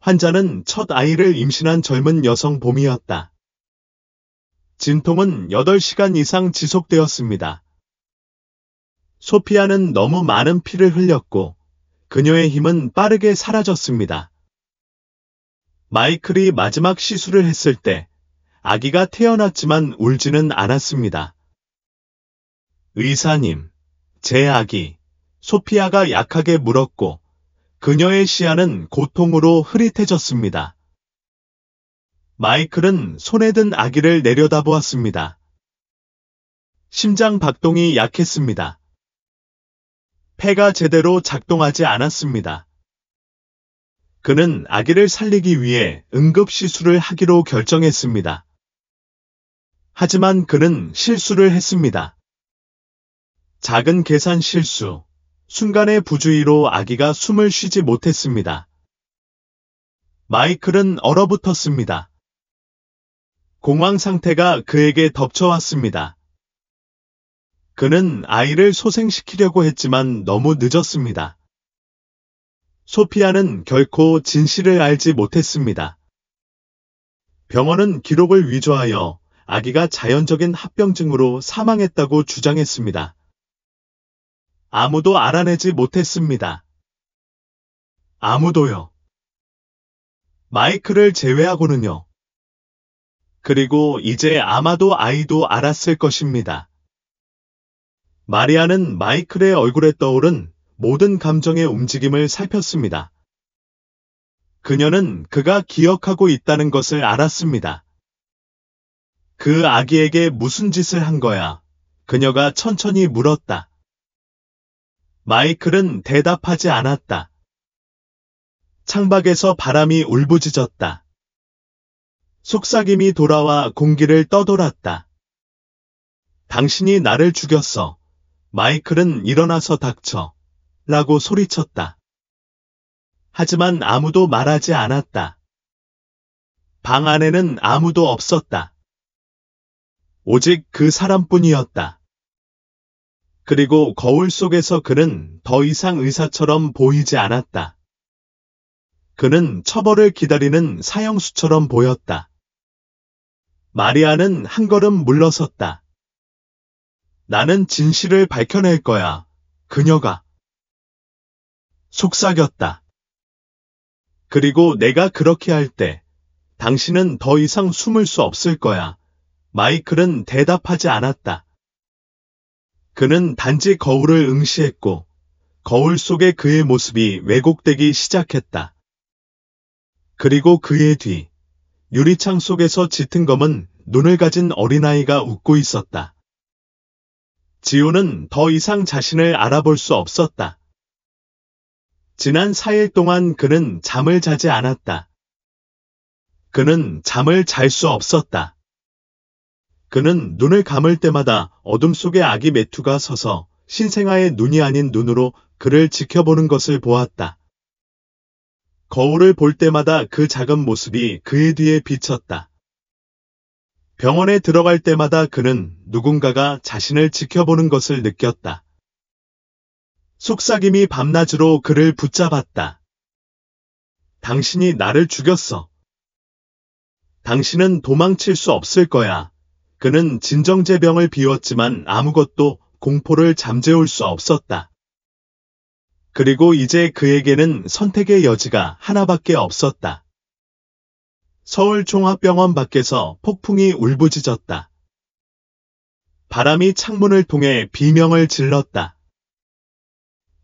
환자는 첫 아이를 임신한 젊은 여성 봄이었다. 진통은 8시간 이상 지속되었습니다. 소피아는 너무 많은 피를 흘렸고 그녀의 힘은 빠르게 사라졌습니다. 마이클이 마지막 시술을 했을 때 아기가 태어났지만 울지는 않았습니다. 의사님, 제 아기, 소피아가 약하게 물었고 그녀의 시야는 고통으로 흐릿해졌습니다. 마이클은 손에 든 아기를 내려다보았습니다. 심장 박동이 약했습니다. 폐가 제대로 작동하지 않았습니다. 그는 아기를 살리기 위해 응급시술을 하기로 결정했습니다. 하지만 그는 실수를 했습니다. 작은 계산 실수, 순간의 부주의로 아기가 숨을 쉬지 못했습니다. 마이클은 얼어붙었습니다. 공황 상태가 그에게 덮쳐왔습니다. 그는 아이를 소생시키려고 했지만 너무 늦었습니다. 소피아는 결코 진실을 알지 못했습니다. 병원은 기록을 위조하여 아기가 자연적인 합병증으로 사망했다고 주장했습니다. 아무도 알아내지 못했습니다. 아무도요. 마이클을 제외하고는요. 그리고 이제 아마도 아이도 알았을 것입니다. 마리아는 마이클의 얼굴에 떠오른 모든 감정의 움직임을 살폈습니다. 그녀는 그가 기억하고 있다는 것을 알았습니다. 그 아기에게 무슨 짓을 한 거야? 그녀가 천천히 물었다. 마이클은 대답하지 않았다. 창밖에서 바람이 울부짖었다. 속삭임이 돌아와 공기를 떠돌았다. 당신이 나를 죽였어. 마이클은 일어나서 닥쳐. 라고 소리쳤다. 하지만 아무도 말하지 않았다. 방 안에는 아무도 없었다. 오직 그 사람뿐이었다. 그리고 거울 속에서 그는 더 이상 의사처럼 보이지 않았다. 그는 처벌을 기다리는 사형수처럼 보였다. 마리아는 한 걸음 물러섰다. 나는 진실을 밝혀낼 거야. 그녀가 속삭였다. 그리고 내가 그렇게 할 때 당신은 더 이상 숨을 수 없을 거야. 마이클은 대답하지 않았다. 그는 단지 거울을 응시했고 거울 속의 그의 모습이 왜곡되기 시작했다. 그리고 그의 뒤 유리창 속에서 짙은 검은 눈을 가진 어린아이가 웃고 있었다. 지호는 더 이상 자신을 알아볼 수 없었다. 지난 4일 동안 그는 잠을 자지 않았다. 그는 잠을 잘 수 없었다. 그는 눈을 감을 때마다 어둠 속에 아기 매튜가 서서 신생아의 눈이 아닌 눈으로 그를 지켜보는 것을 보았다. 거울을 볼 때마다 그 작은 모습이 그의 뒤에 비쳤다. 병원에 들어갈 때마다 그는 누군가가 자신을 지켜보는 것을 느꼈다. 속삭임이 밤낮으로 그를 붙잡았다. 당신이 나를 죽였어. 당신은 도망칠 수 없을 거야. 그는 진정제병을 비웠지만 아무것도 공포를 잠재울 수 없었다. 그리고 이제 그에게는 선택의 여지가 하나밖에 없었다. 서울종합병원 밖에서 폭풍이 울부짖었다. 바람이 창문을 통해 비명을 질렀다.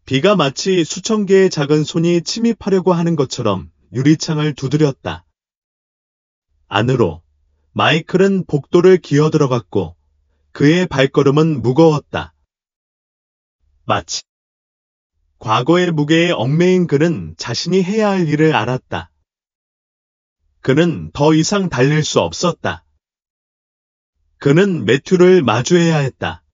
비가 마치 수천 개의 작은 손이 침입하려고 하는 것처럼 유리창을 두드렸다. 안으로 마이클은 복도를 기어들어갔고 그의 발걸음은 무거웠다. 마치 과거의 무게에 얽매인 그는 자신이 해야 할 일을 알았다. 그는 더 이상 달릴 수 없었다. 그는 매튜를 마주해야 했다.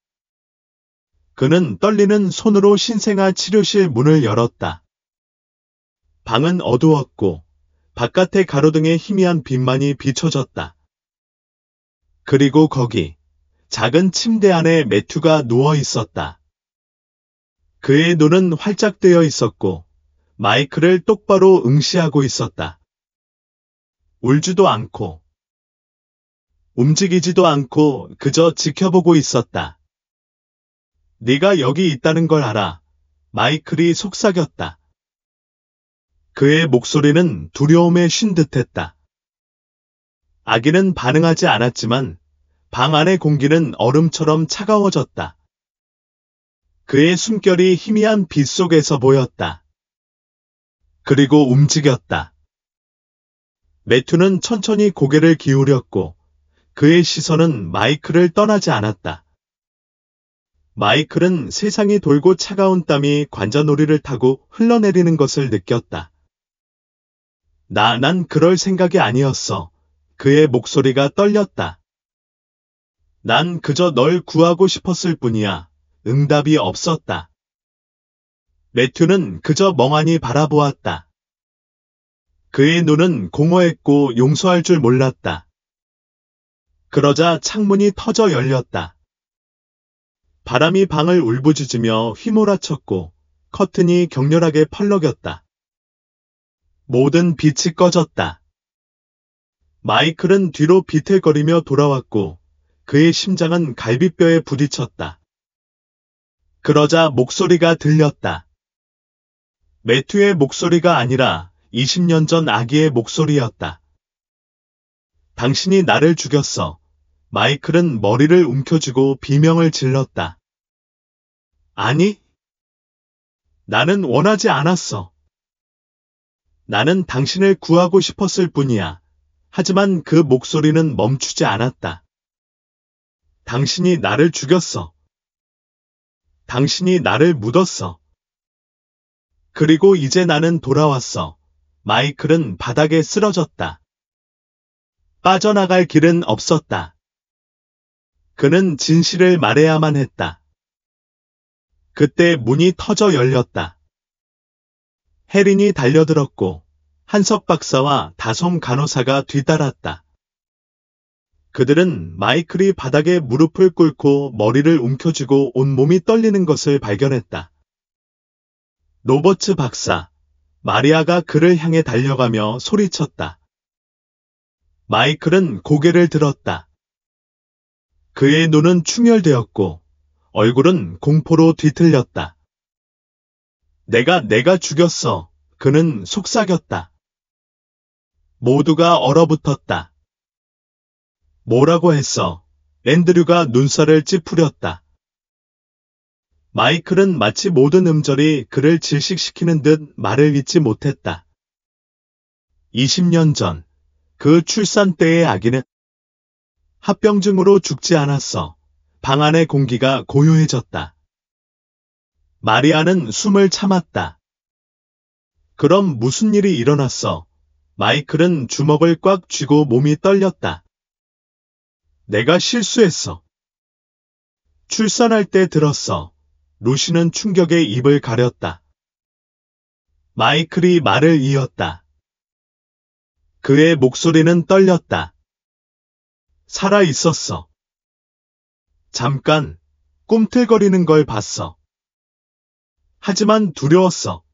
그는 떨리는 손으로 신생아 치료실 문을 열었다. 방은 어두웠고 바깥의 가로등의 희미한 빛만이 비춰졌다. 그리고 거기 작은 침대 안에 매튜가 누워 있었다. 그의 눈은 활짝 뜨여 있었고 마이클을 똑바로 응시하고 있었다. 울지도 않고 움직이지도 않고 그저 지켜보고 있었다. 네가 여기 있다는 걸 알아. 마이클이 속삭였다. 그의 목소리는 두려움에 쉰 듯했다. 아기는 반응하지 않았지만 방 안의 공기는 얼음처럼 차가워졌다. 그의 숨결이 희미한 빛 속에서 보였다. 그리고 움직였다. 매튜는 천천히 고개를 기울였고 그의 시선은 마이클을 떠나지 않았다. 마이클은 세상이 돌고 차가운 땀이 관자놀이를 타고 흘러내리는 것을 느꼈다. 난 그럴 생각이 아니었어. 그의 목소리가 떨렸다. 난 그저 널 구하고 싶었을 뿐이야. 응답이 없었다. 매튜는 그저 멍하니 바라보았다. 그의 눈은 공허했고 용서할 줄 몰랐다. 그러자 창문이 터져 열렸다. 바람이 방을 울부짖으며 휘몰아쳤고 커튼이 격렬하게 펄럭였다. 모든 빛이 꺼졌다. 마이클은 뒤로 비틀거리며 돌아왔고 그의 심장은 갈비뼈에 부딪혔다. 그러자 목소리가 들렸다. 매튜의 목소리가 아니라 20년 전 아기의 목소리였다. 당신이 나를 죽였어. 마이클은 머리를 움켜쥐고 비명을 질렀다. 아니, 나는 원하지 않았어. 나는 당신을 구하고 싶었을 뿐이야. 하지만 그 목소리는 멈추지 않았다. 당신이 나를 죽였어. 당신이 나를 묻었어. 그리고 이제 나는 돌아왔어. 마이클은 바닥에 쓰러졌다. 빠져나갈 길은 없었다. 그는 진실을 말해야만 했다. 그때 문이 터져 열렸다. 혜린이 달려들었고 한석 박사와 다솜 간호사가 뒤따랐다. 그들은 마이클이 바닥에 무릎을 꿇고 머리를 움켜쥐고 온몸이 떨리는 것을 발견했다. 로버츠 박사, 마리아가 그를 향해 달려가며 소리쳤다. 마이클은 고개를 들었다. 그의 눈은 충혈되었고 얼굴은 공포로 뒤틀렸다. 내가 죽였어. 그는 속삭였다. 모두가 얼어붙었다. 뭐라고 했어? 앤드류가 눈살을 찌푸렸다. 마이클은 마치 모든 음절이 그를 질식시키는 듯 말을 잇지 못했다. 20년 전, 그 출산 때의 아기는 합병증으로 죽지 않았어. 방 안의 공기가 고요해졌다. 마리아는 숨을 참았다. 그럼 무슨 일이 일어났어? 마이클은 주먹을 꽉 쥐고 몸이 떨렸다. 내가 실수했어. 출산할 때 들었어. 루시는 충격에 입을 가렸다. 마이클이 말을 이었다. 그의 목소리는 떨렸다. 살아 있었어. 잠깐 꿈틀거리는 걸 봤어. 하지만 두려웠어.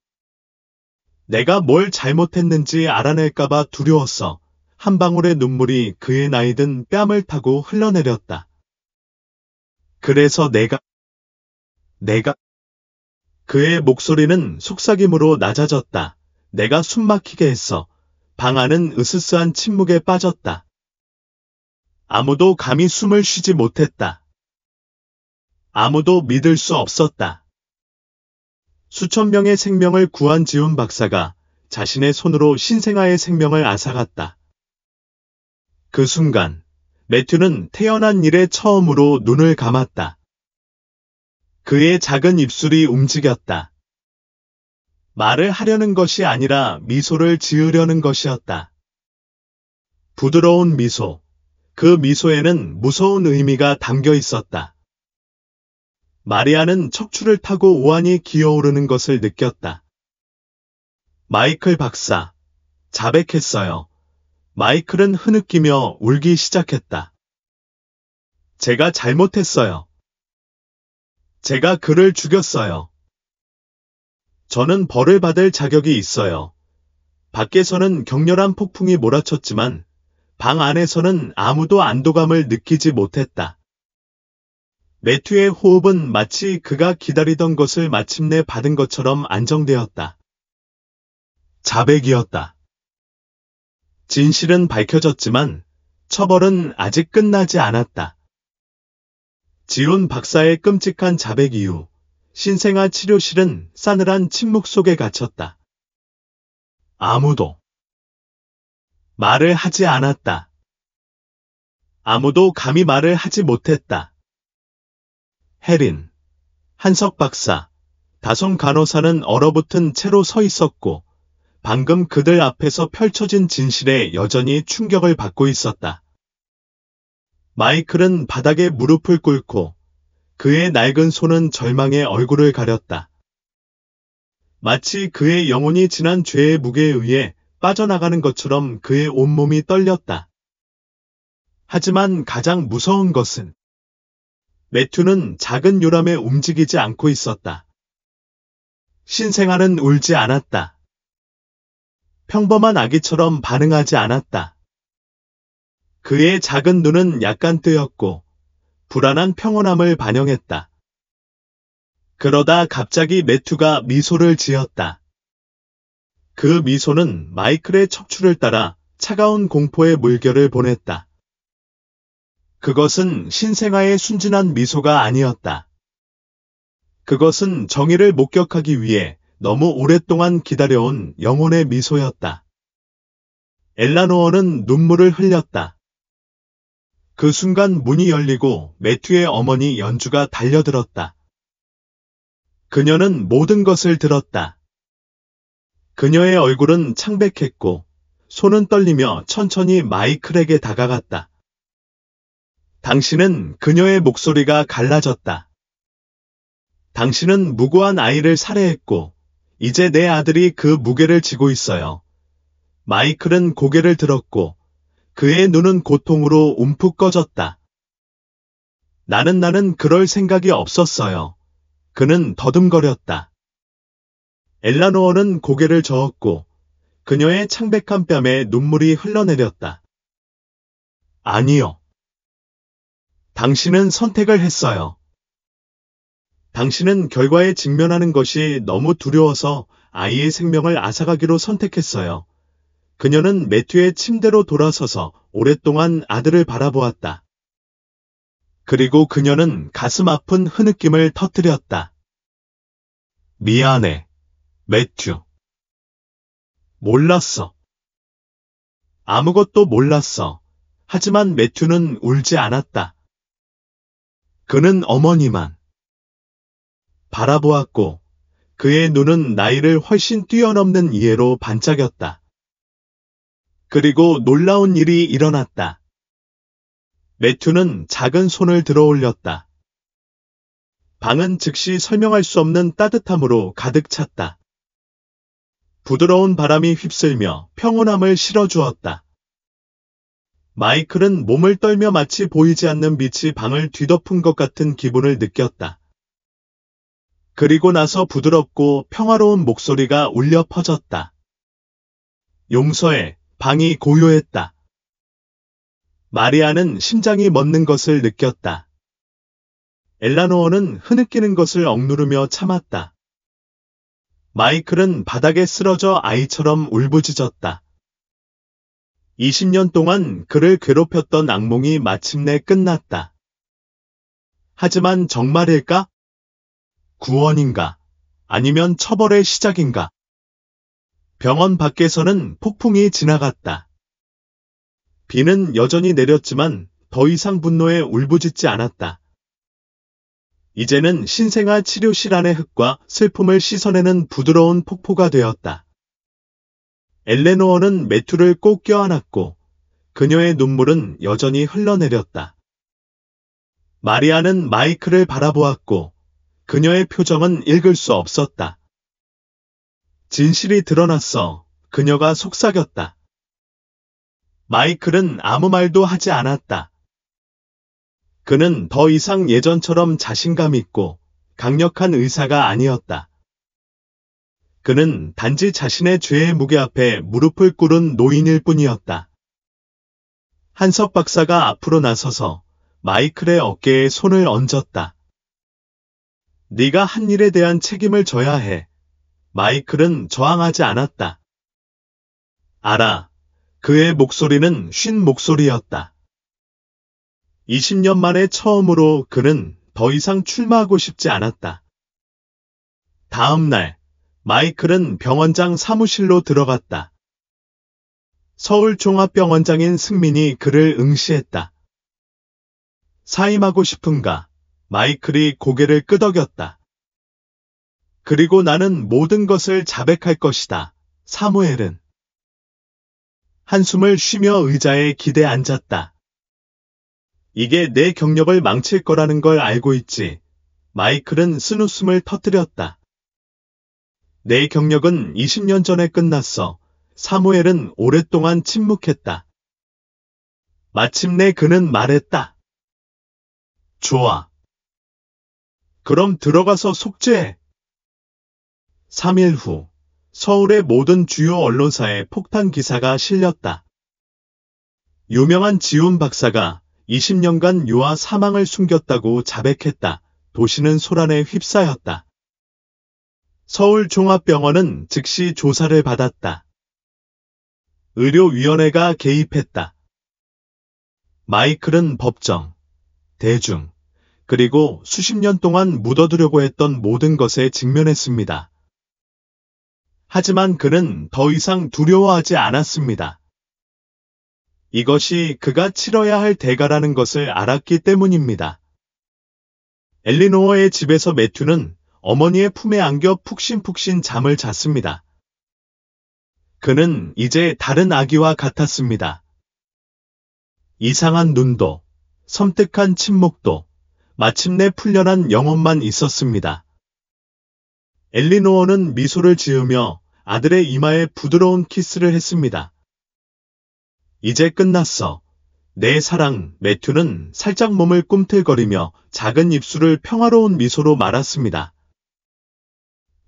내가 뭘 잘못했는지 알아낼까봐 두려웠어. 한 방울의 눈물이 그의 나이든 뺨을 타고 흘러내렸다. 그래서 내가 그의 목소리는 속삭임으로 낮아졌다. 내가 숨막히게 했어. 방 안은 으스스한 침묵에 빠졌다. 아무도 감히 숨을 쉬지 못했다. 아무도 믿을 수 없었다. 수천 명의 생명을 구한 지훈 박사가 자신의 손으로 신생아의 생명을 앗아갔다. 그 순간 매튜는 태어난 이래 처음으로 눈을 감았다. 그의 작은 입술이 움직였다. 말을 하려는 것이 아니라 미소를 지으려는 것이었다. 부드러운 미소. 그 미소에는 무서운 의미가 담겨 있었다. 마리아는 척추를 타고 오한이 기어오르는 것을 느꼈다. 마이클 박사, 자백했어요. 마이클은 흐느끼며 울기 시작했다. 제가 잘못했어요. 제가 그를 죽였어요. 저는 벌을 받을 자격이 있어요. 밖에서는 격렬한 폭풍이 몰아쳤지만 방 안에서는 아무도 안도감을 느끼지 못했다. 매튜의 호흡은 마치 그가 기다리던 것을 마침내 받은 것처럼 안정되었다. 자백이었다. 진실은 밝혀졌지만 처벌은 아직 끝나지 않았다. 지훈 박사의 끔찍한 자백 이후 신생아 치료실은 싸늘한 침묵 속에 갇혔다. 아무도 말을 하지 않았다. 아무도 감히 말을 하지 못했다. 혜린, 한석 박사, 다솜 간호사는 얼어붙은 채로 서 있었고 방금 그들 앞에서 펼쳐진 진실에 여전히 충격을 받고 있었다. 마이클은 바닥에 무릎을 꿇고 그의 낡은 손은 절망의 얼굴을 가렸다. 마치 그의 영혼이 지난 죄의 무게에 의해 빠져나가는 것처럼 그의 온몸이 떨렸다. 하지만 가장 무서운 것은 매튜는 작은 요람에 움직이지 않고 있었다. 신생아는 울지 않았다. 평범한 아기처럼 반응하지 않았다. 그의 작은 눈은 약간 뜨였고 불안한 평온함을 반영했다. 그러다 갑자기 매튜가 미소를 지었다. 그 미소는 마이클의 척추를 따라 차가운 공포의 물결을 보냈다. 그것은 신생아의 순진한 미소가 아니었다. 그것은 정의를 목격하기 위해 너무 오랫동안 기다려온 영혼의 미소였다. 엘라노어는 눈물을 흘렸다. 그 순간 문이 열리고 매튜의 어머니 연주가 달려들었다. 그녀는 모든 것을 들었다. 그녀의 얼굴은 창백했고 손은 떨리며 천천히 마이클에게 다가갔다. 당신은 그녀의 목소리가 갈라졌다. 당신은 무고한 아이를 살해했고 이제 내 아들이 그 무게를 지고 있어요. 마이클은 고개를 들었고 그의 눈은 고통으로 움푹 꺼졌다. 나는 그럴 생각이 없었어요. 그는 더듬거렸다. 엘라노어는 고개를 저었고 그녀의 창백한 뺨에 눈물이 흘러내렸다. 아니요. 당신은 선택을 했어요. 당신은 결과에 직면하는 것이 너무 두려워서 아이의 생명을 앗아가기로 선택했어요. 그녀는 매튜의 침대로 돌아서서 오랫동안 아들을 바라보았다. 그리고 그녀는 가슴 아픈 흐느낌을 터뜨렸다. 미안해, 매튜. 몰랐어. 아무것도 몰랐어. 하지만 매튜는 울지 않았다. 그는 어머니만 바라보았고 그의 눈은 나이를 훨씬 뛰어넘는 이해로 반짝였다. 그리고 놀라운 일이 일어났다. 매튜는 작은 손을 들어 올렸다. 방은 즉시 설명할 수 없는 따뜻함으로 가득 찼다. 부드러운 바람이 휩쓸며 평온함을 실어주었다. 마이클은 몸을 떨며 마치 보이지 않는 빛이 방을 뒤덮은 것 같은 기분을 느꼈다. 그리고 나서 부드럽고 평화로운 목소리가 울려 퍼졌다. 용서해, 방이 고요했다. 마리아는 심장이 멎는 것을 느꼈다. 엘라노어는 흐느끼는 것을 억누르며 참았다. 마이클은 바닥에 쓰러져 아이처럼 울부짖었다. 20년 동안 그를 괴롭혔던 악몽이 마침내 끝났다. 하지만 정말일까? 구원인가? 아니면 처벌의 시작인가? 병원 밖에서는 폭풍이 지나갔다. 비는 여전히 내렸지만 더 이상 분노에 울부짖지 않았다. 이제는 신생아 치료실 안의 흙과 슬픔을 씻어내는 부드러운 폭포가 되었다. 엘레노어는 매튜를 꼭 껴안았고 그녀의 눈물은 여전히 흘러내렸다. 마리아는 마이클을 바라보았고 그녀의 표정은 읽을 수 없었다. 진실이 드러났어. 그녀가 속삭였다. 마이클은 아무 말도 하지 않았다. 그는 더 이상 예전처럼 자신감 있고 강력한 의사가 아니었다. 그는 단지 자신의 죄의 무게 앞에 무릎을 꿇은 노인일 뿐이었다. 한석 박사가 앞으로 나서서 마이클의 어깨에 손을 얹었다. 네가 한 일에 대한 책임을 져야 해. 마이클은 저항하지 않았다. 알아. 그의 목소리는 쉰 목소리였다. 20년 만에 처음으로 그는 더 이상 출마하고 싶지 않았다. 다음 날, 마이클은 병원장 사무실로 들어갔다. 서울종합병원장인 승민이 그를 응시했다. 사임하고 싶은가? 마이클이 고개를 끄덕였다. 그리고 나는 모든 것을 자백할 것이다. 사무엘은 한숨을 쉬며 의자에 기대 앉았다. 이게 내 경력을 망칠 거라는 걸 알고 있지. 마이클은 쓴웃음을 터뜨렸다. 내 경력은 20년 전에 끝났어. 사무엘은 오랫동안 침묵했다. 마침내 그는 말했다. 좋아. 그럼 들어가서 속죄해. 3일 후, 서울의 모든 주요 언론사에 폭탄 기사가 실렸다. 유명한 지훈 박사가 20년간 유아 사망을 숨겼다고 자백했다. 도시는 소란에 휩싸였다. 서울종합병원은 즉시 조사를 받았다. 의료위원회가 개입했다. 마이클은 법정, 대중, 그리고 수십 년 동안 묻어두려고 했던 모든 것에 직면했습니다. 하지만 그는 더 이상 두려워하지 않았습니다. 이것이 그가 치러야 할 대가라는 것을 알았기 때문입니다. 엘리노어의 집에서 매튜는 어머니의 품에 안겨 푹신푹신 잠을 잤습니다. 그는 이제 다른 아기와 같았습니다. 이상한 눈도, 섬뜩한 침묵도, 마침내 풀려난 영혼만 있었습니다. 엘리노어는 미소를 지으며 아들의 이마에 부드러운 키스를 했습니다. 이제 끝났어. 내 사랑, 매튜는 살짝 몸을 꿈틀거리며 작은 입술을 평화로운 미소로 말았습니다.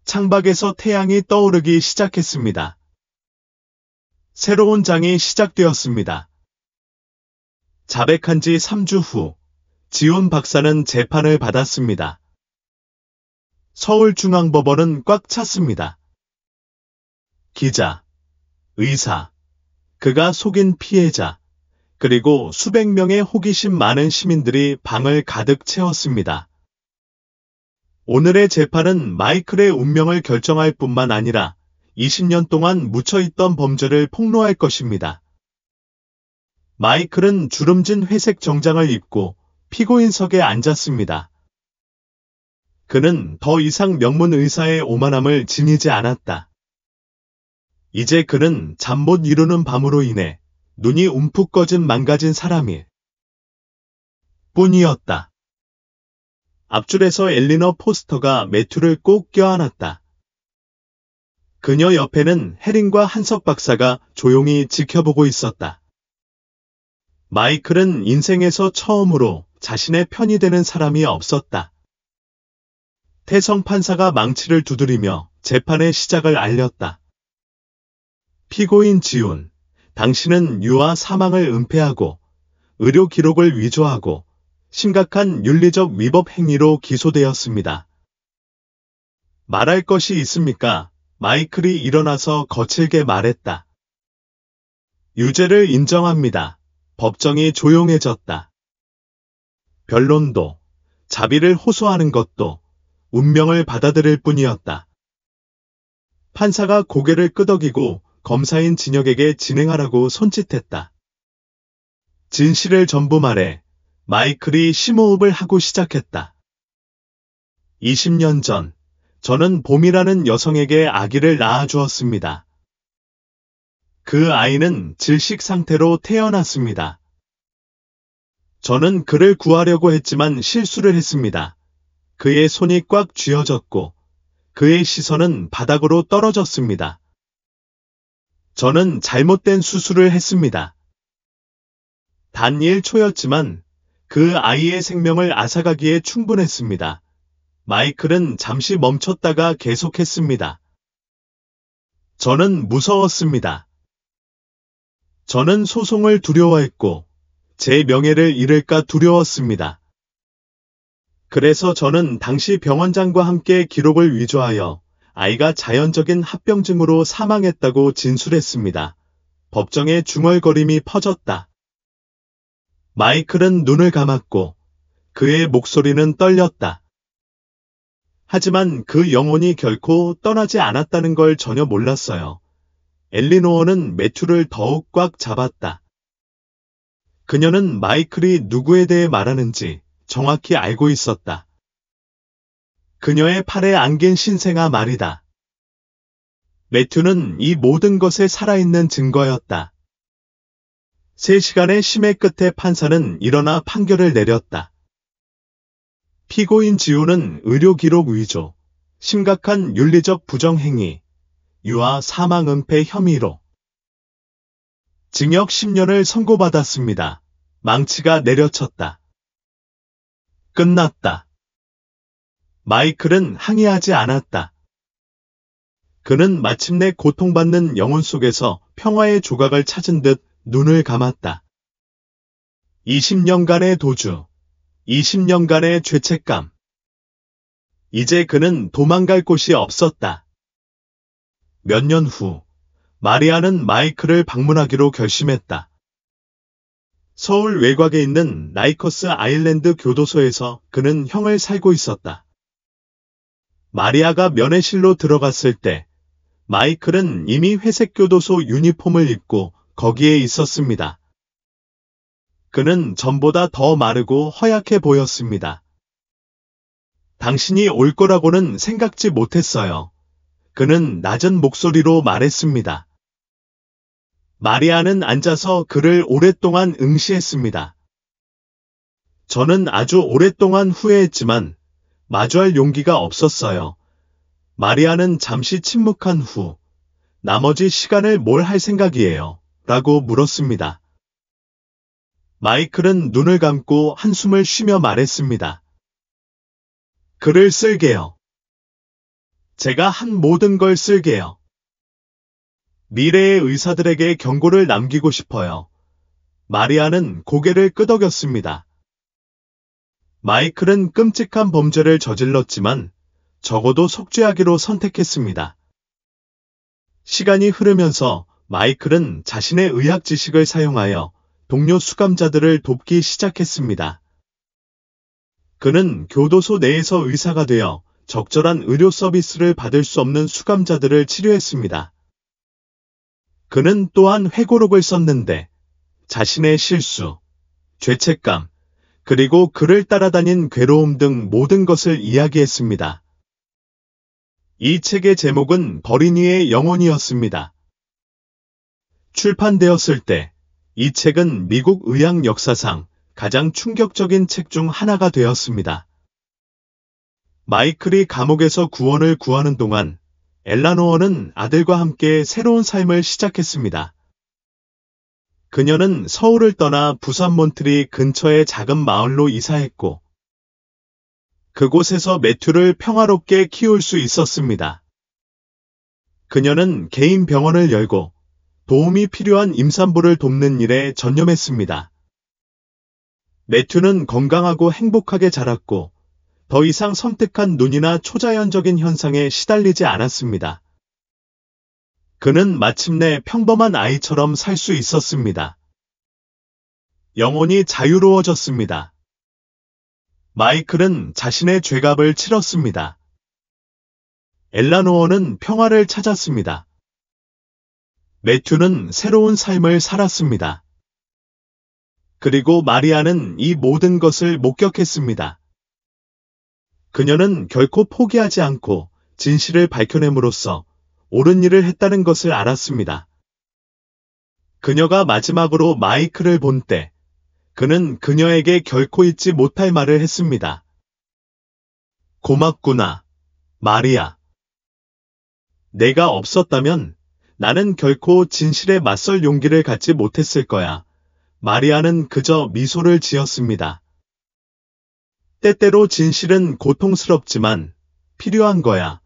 창밖에서 태양이 떠오르기 시작했습니다. 새로운 장이 시작되었습니다. 자백한 지 3주 후, 지훈 박사는 재판을 받았습니다. 서울중앙법원은 꽉 찼습니다. 기자, 의사, 그가 속인 피해자, 그리고 수백 명의 호기심 많은 시민들이 방을 가득 채웠습니다. 오늘의 재판은 마이클의 운명을 결정할 뿐만 아니라 20년 동안 묻혀있던 범죄를 폭로할 것입니다. 마이클은 주름진 회색 정장을 입고 피고인석에 앉았습니다. 그는 더 이상 명문 의사의 오만함을 지니지 않았다. 이제 그는 잠 못 이루는 밤으로 인해 눈이 움푹 꺼진 망가진 사람일 뿐이었다. 앞줄에서 엘리너 포스터가 매튜를 꼭 껴안았다. 그녀 옆에는 해린과 한석 박사가 조용히 지켜보고 있었다. 마이클은 인생에서 처음으로 자신의 편이 되는 사람이 없었다. 태성 판사가 망치를 두드리며 재판의 시작을 알렸다. 피고인 지훈, 당신은 유아 사망을 은폐하고 의료 기록을 위조하고 심각한 윤리적 위법 행위로 기소되었습니다. 말할 것이 있습니까? 마이클이 일어나서 거칠게 말했다. 유죄를 인정합니다. 법정이 조용해졌다. 변론도, 자비를 호소하는 것도 운명을 받아들일 뿐이었다. 판사가 고개를 끄덕이고 검사인 진혁에게 진행하라고 손짓했다. 진실을 전부 말해. 마이클이 심호흡을 하고 시작했다. 20년 전, 저는 봄이라는 여성에게 아기를 낳아주었습니다. 그 아이는 질식 상태로 태어났습니다. 저는 그를 구하려고 했지만 실수를 했습니다. 그의 손이 꽉 쥐어졌고 그의 시선은 바닥으로 떨어졌습니다. 저는 잘못된 수술을 했습니다. 단 1초였지만 그 아이의 생명을 앗아가기에 충분했습니다. 마이클은 잠시 멈췄다가 계속했습니다. 저는 무서웠습니다. 저는 소송을 두려워했고 제 명예를 잃을까 두려웠습니다. 그래서 저는 당시 병원장과 함께 기록을 위조하여 아이가 자연적인 합병증으로 사망했다고 진술했습니다. 법정에 중얼거림이 퍼졌다. 마이클은 눈을 감았고 그의 목소리는 떨렸다. 하지만 그 영혼이 결코 떠나지 않았다는 걸 전혀 몰랐어요. 엘리노어는 매튜를 더욱 꽉 잡았다. 그녀는 마이클이 누구에 대해 말하는지 정확히 알고 있었다. 그녀의 팔에 안긴 신생아 말이다. 매튜는 이 모든 것에 살아있는 증거였다. 3시간의 심해 끝에 판사는 일어나 판결을 내렸다. 피고인 지우는 의료기록 위조, 심각한 윤리적 부정행위, 유아 사망 은폐 혐의로 징역 10년을 선고받았습니다. 망치가 내려쳤다. 끝났다. 마이클은 항의하지 않았다. 그는 마침내 고통받는 영혼 속에서 평화의 조각을 찾은 듯 눈을 감았다. 20년간의 도주, 20년간의 죄책감. 이제 그는 도망갈 곳이 없었다. 몇 년 후, 마리아는 마이클을 방문하기로 결심했다. 서울 외곽에 있는 라이커스 아일랜드 교도소에서 그는 형을 살고 있었다. 마리아가 면회실로 들어갔을 때 마이클은 이미 회색 교도소 유니폼을 입고 거기에 있었습니다. 그는 전보다 더 마르고 허약해 보였습니다. 당신이 올 거라고는 생각지 못했어요. 그는 낮은 목소리로 말했습니다. 마리아는 앉아서 그를 오랫동안 응시했습니다. 저는 아주 오랫동안 후회했지만 마주할 용기가 없었어요. 마리아는 잠시 침묵한 후 나머지 시간을 뭘 할 생각이에요? 라고 물었습니다. 마이클은 눈을 감고 한숨을 쉬며 말했습니다. 글을 쓸게요. 제가 한 모든 걸 쓸게요. 미래의 의사들에게 경고를 남기고 싶어요. 마리아는 고개를 끄덕였습니다. 마이클은 끔찍한 범죄를 저질렀지만 적어도 속죄하기로 선택했습니다. 시간이 흐르면서 마이클은 자신의 의학 지식을 사용하여 동료 수감자들을 돕기 시작했습니다. 그는 교도소 내에서 의사가 되어 적절한 의료 서비스를 받을 수 없는 수감자들을 치료했습니다. 그는 또한 회고록을 썼는데 자신의 실수, 죄책감, 그리고 그를 따라다닌 괴로움 등 모든 것을 이야기했습니다. 이 책의 제목은 버린 이의 영혼이었습니다. 출판되었을 때 이 책은 미국 의학 역사상 가장 충격적인 책 중 하나가 되었습니다. 마이클이 감옥에서 구원을 구하는 동안 엘라노어는 아들과 함께 새로운 삶을 시작했습니다. 그녀는 서울을 떠나 부산 몬트리 근처의 작은 마을로 이사했고 그곳에서 매튜를 평화롭게 키울 수 있었습니다. 그녀는 개인 병원을 열고 도움이 필요한 임산부를 돕는 일에 전념했습니다. 매튜는 건강하고 행복하게 자랐고 더 이상 섬뜩한 눈이나 초자연적인 현상에 시달리지 않았습니다. 그는 마침내 평범한 아이처럼 살 수 있었습니다. 영혼이 자유로워졌습니다. 마이클은 자신의 죄값을 치렀습니다. 엘라노어는 평화를 찾았습니다. 매튜는 새로운 삶을 살았습니다. 그리고 마리아는 이 모든 것을 목격했습니다. 그녀는 결코 포기하지 않고 진실을 밝혀냄으로써 옳은 일을 했다는 것을 알았습니다. 그녀가 마지막으로 마이클을 본 때, 그는 그녀에게 결코 잊지 못할 말을 했습니다. 고맙구나, 마리아. 내가 없었다면 나는 결코 진실에 맞설 용기를 갖지 못했을 거야. 마리아는 그저 미소를 지었습니다. 때때로 진실은 고통스럽지만 필요한 거야.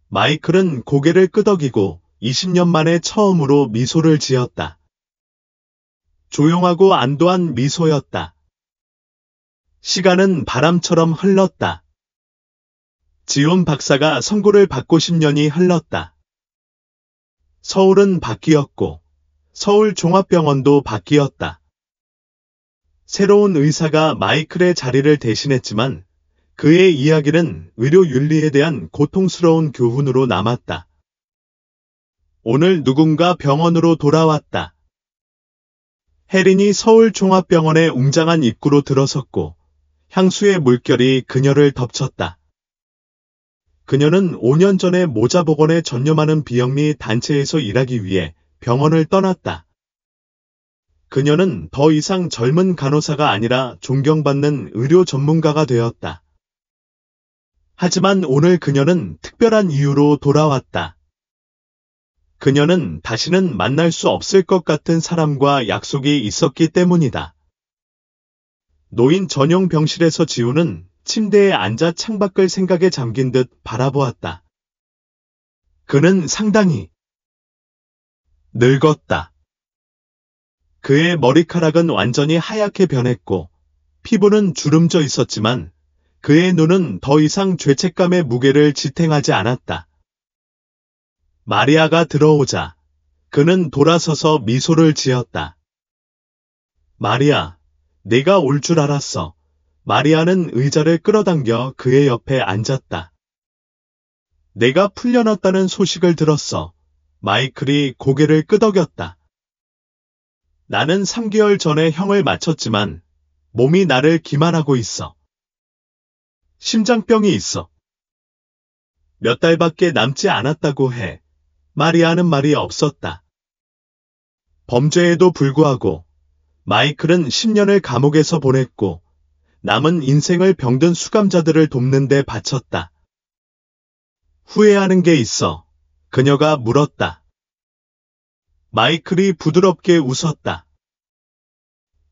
마이클은 고개를 끄덕이고 20년 만에 처음으로 미소를 지었다. 조용하고 안도한 미소였다. 시간은 바람처럼 흘렀다. 지온 박사가 선고를 받고 10년이 흘렀다. 서울은 바뀌었고 서울종합병원도 바뀌었다. 새로운 의사가 마이클의 자리를 대신했지만 그의 이야기는 의료 윤리에 대한 고통스러운 교훈으로 남았다. 오늘 누군가 병원으로 돌아왔다. 혜린이 서울종합병원의 웅장한 입구로 들어섰고 향수의 물결이 그녀를 덮쳤다. 그녀는 5년 전에 모자복원에 전념하는 비영리 단체에서 일하기 위해 병원을 떠났다. 그녀는 더 이상 젊은 간호사가 아니라 존경받는 의료 전문가가 되었다. 하지만 오늘 그녀는 특별한 이유로 돌아왔다. 그녀는 다시는 만날 수 없을 것 같은 사람과 약속이 있었기 때문이다. 노인 전용 병실에서 지우는 침대에 앉아 창밖을 생각에 잠긴 듯 바라보았다. 그는 상당히 늙었다. 그의 머리카락은 완전히 하얗게 변했고 피부는 주름져 있었지만 그의 눈은 더 이상 죄책감의 무게를 지탱하지 않았다. 마리아가 들어오자 그는 돌아서서 미소를 지었다. 마리아, 네가 올 줄 알았어. 마리아는 의자를 끌어당겨 그의 옆에 앉았다. 내가 풀려났다는 소식을 들었어. 마이클이 고개를 끄덕였다. 나는 3개월 전에 형을 마쳤지만 몸이 나를 기만하고 있어. 심장병이 있어. 몇 달밖에 남지 않았다고 해. 마리아는 말이 없었다. 범죄에도 불구하고 마이클은 10년을 감옥에서 보냈고 남은 인생을 병든 수감자들을 돕는 데 바쳤다. 후회하는 게 있어. 그녀가 물었다. 마이클이 부드럽게 웃었다.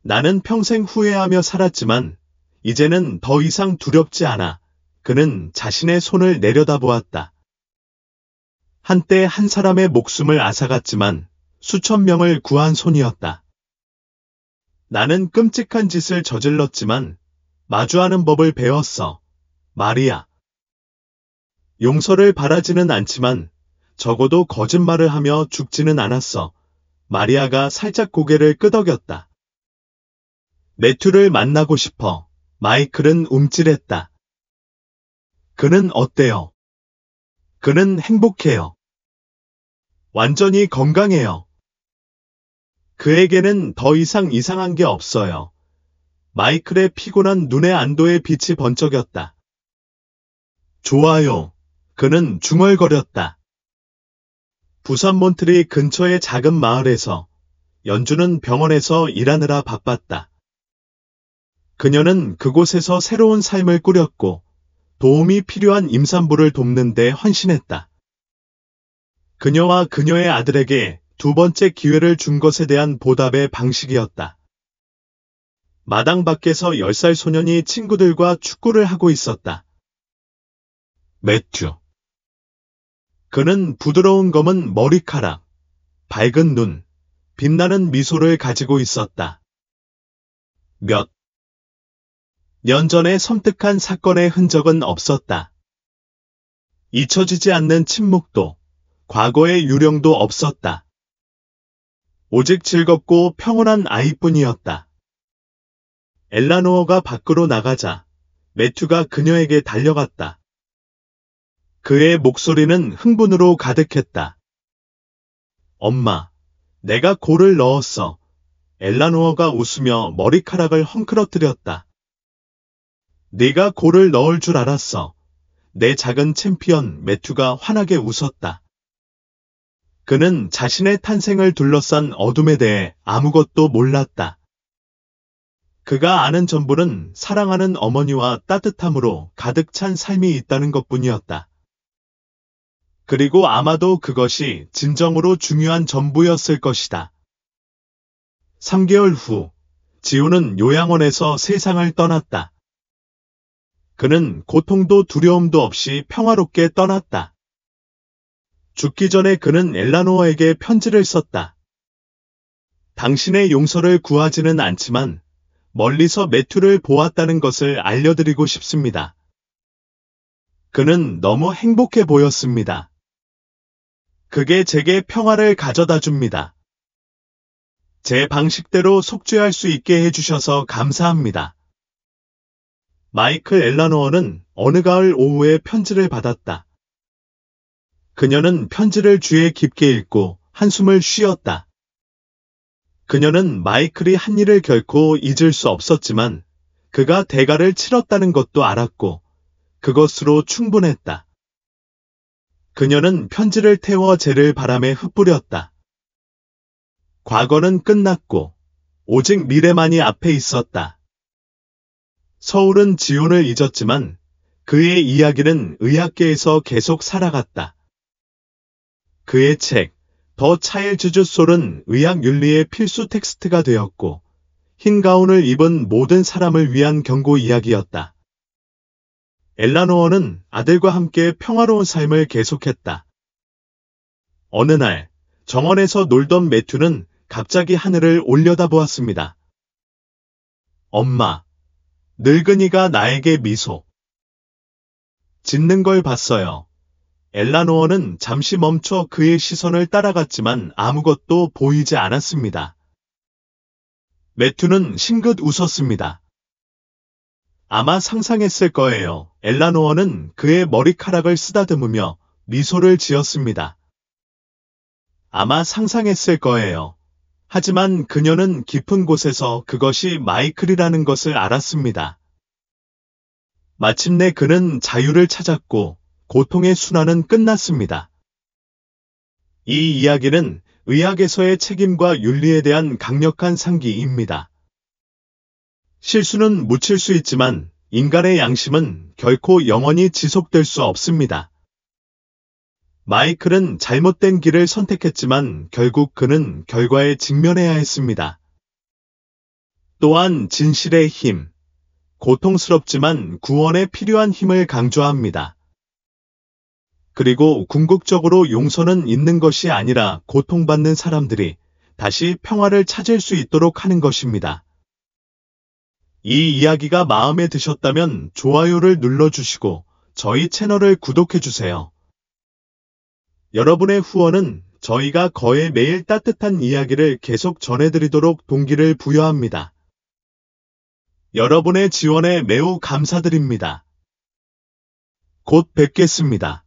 나는 평생 후회하며 살았지만 이제는 더 이상 두렵지 않아. 그는 자신의 손을 내려다보았다. 한때 한 사람의 목숨을 앗아갔지만 수천 명을 구한 손이었다. 나는 끔찍한 짓을 저질렀지만 마주하는 법을 배웠어. 마리아. 용서를 바라지는 않지만 적어도 거짓말을 하며 죽지는 않았어. 마리아가 살짝 고개를 끄덕였다. 매튜를 만나고 싶어. 마이클은 움찔했다. 그는 어때요? 그는 행복해요. 완전히 건강해요. 그에게는 더 이상 이상한 게 없어요. 마이클의 피곤한 눈에 안도의 빛이 번쩍였다. 좋아요. 그는 중얼거렸다. 부산 몬트리 근처의 작은 마을에서 연주는 병원에서 일하느라 바빴다. 그녀는 그곳에서 새로운 삶을 꾸렸고 도움이 필요한 임산부를 돕는 데 헌신했다. 그녀와 그녀의 아들에게 두 번째 기회를 준 것에 대한 보답의 방식이었다. 마당 밖에서 10살 소년이 친구들과 축구를 하고 있었다. 매튜. 그는 부드러운 검은 머리카락, 밝은 눈, 빛나는 미소를 가지고 있었다. 몇 년 전의 섬뜩한 사건의 흔적은 없었다. 잊혀지지 않는 침묵도, 과거의 유령도 없었다. 오직 즐겁고 평온한 아이뿐이었다. 엘라노어가 밖으로 나가자 매튜가 그녀에게 달려갔다. 그의 목소리는 흥분으로 가득했다. 엄마, 내가 골을 넣었어. 엘라노어가 웃으며 머리카락을 헝클어뜨렸다. 네가 골을 넣을 줄 알았어. 내 작은 챔피언 매튜가 환하게 웃었다. 그는 자신의 탄생을 둘러싼 어둠에 대해 아무것도 몰랐다. 그가 아는 전부는 사랑하는 어머니와 따뜻함으로 가득 찬 삶이 있다는 것뿐이었다. 그리고 아마도 그것이 진정으로 중요한 전부였을 것이다. 3개월 후, 지호는 요양원에서 세상을 떠났다. 그는 고통도 두려움도 없이 평화롭게 떠났다. 죽기 전에 그는 엘라노어에게 편지를 썼다. 당신의 용서를 구하지는 않지만 멀리서 매튜를 보았다는 것을 알려드리고 싶습니다. 그는 너무 행복해 보였습니다. 그게 제게 평화를 가져다 줍니다. 제 방식대로 속죄할 수 있게 해주셔서 감사합니다. 마이클 엘라노어는 어느 가을 오후에 편지를 받았다. 그녀는 편지를 귀에 깊게 읽고 한숨을 쉬었다. 그녀는 마이클이 한 일을 결코 잊을 수 없었지만 그가 대가를 치렀다는 것도 알았고 그것으로 충분했다. 그녀는 편지를 태워 재를 바람에 흩뿌렸다. 과거는 끝났고 오직 미래만이 앞에 있었다. 서울은 지온을 잊었지만 그의 이야기는 의학계에서 계속 살아갔다. 그의 책, 더 차일드즈 솔은 의학 윤리의 필수 텍스트가 되었고 흰 가운을 입은 모든 사람을 위한 경고 이야기였다. 엘라노어는 아들과 함께 평화로운 삶을 계속했다. 어느 날 정원에서 놀던 매튜는 갑자기 하늘을 올려다보았습니다. 엄마, 늙은이가 나에게 미소 짓는 걸 봤어요. 엘라노어는 잠시 멈춰 그의 시선을 따라갔지만 아무것도 보이지 않았습니다. 매튜는 싱긋 웃었습니다. 아마 상상했을 거예요. 엘라노어는 그의 머리카락을 쓰다듬으며 미소를 지었습니다. 아마 상상했을 거예요. 하지만 그녀는 깊은 곳에서 그것이 마이클이라는 것을 알았습니다. 마침내 그는 자유를 찾았고 고통의 순환은 끝났습니다. 이 이야기는 의학에서의 책임과 윤리에 대한 강력한 상기입니다. 실수는 묻힐 수 있지만 인간의 양심은 결코 영원히 지속될 수 없습니다. 마이클은 잘못된 길을 선택했지만 결국 그는 결과에 직면해야 했습니다. 또한 진실의 힘, 고통스럽지만 구원에 필요한 힘을 강조합니다. 그리고 궁극적으로 용서는 있는 것이 아니라 고통받는 사람들이 다시 평화를 찾을 수 있도록 하는 것입니다. 이 이야기가 마음에 드셨다면 좋아요를 눌러주시고 저희 채널을 구독해주세요. 여러분의 후원은 저희가 거의 매일 따뜻한 이야기를 계속 전해드리도록 동기를 부여합니다. 여러분의 지원에 매우 감사드립니다. 곧 뵙겠습니다.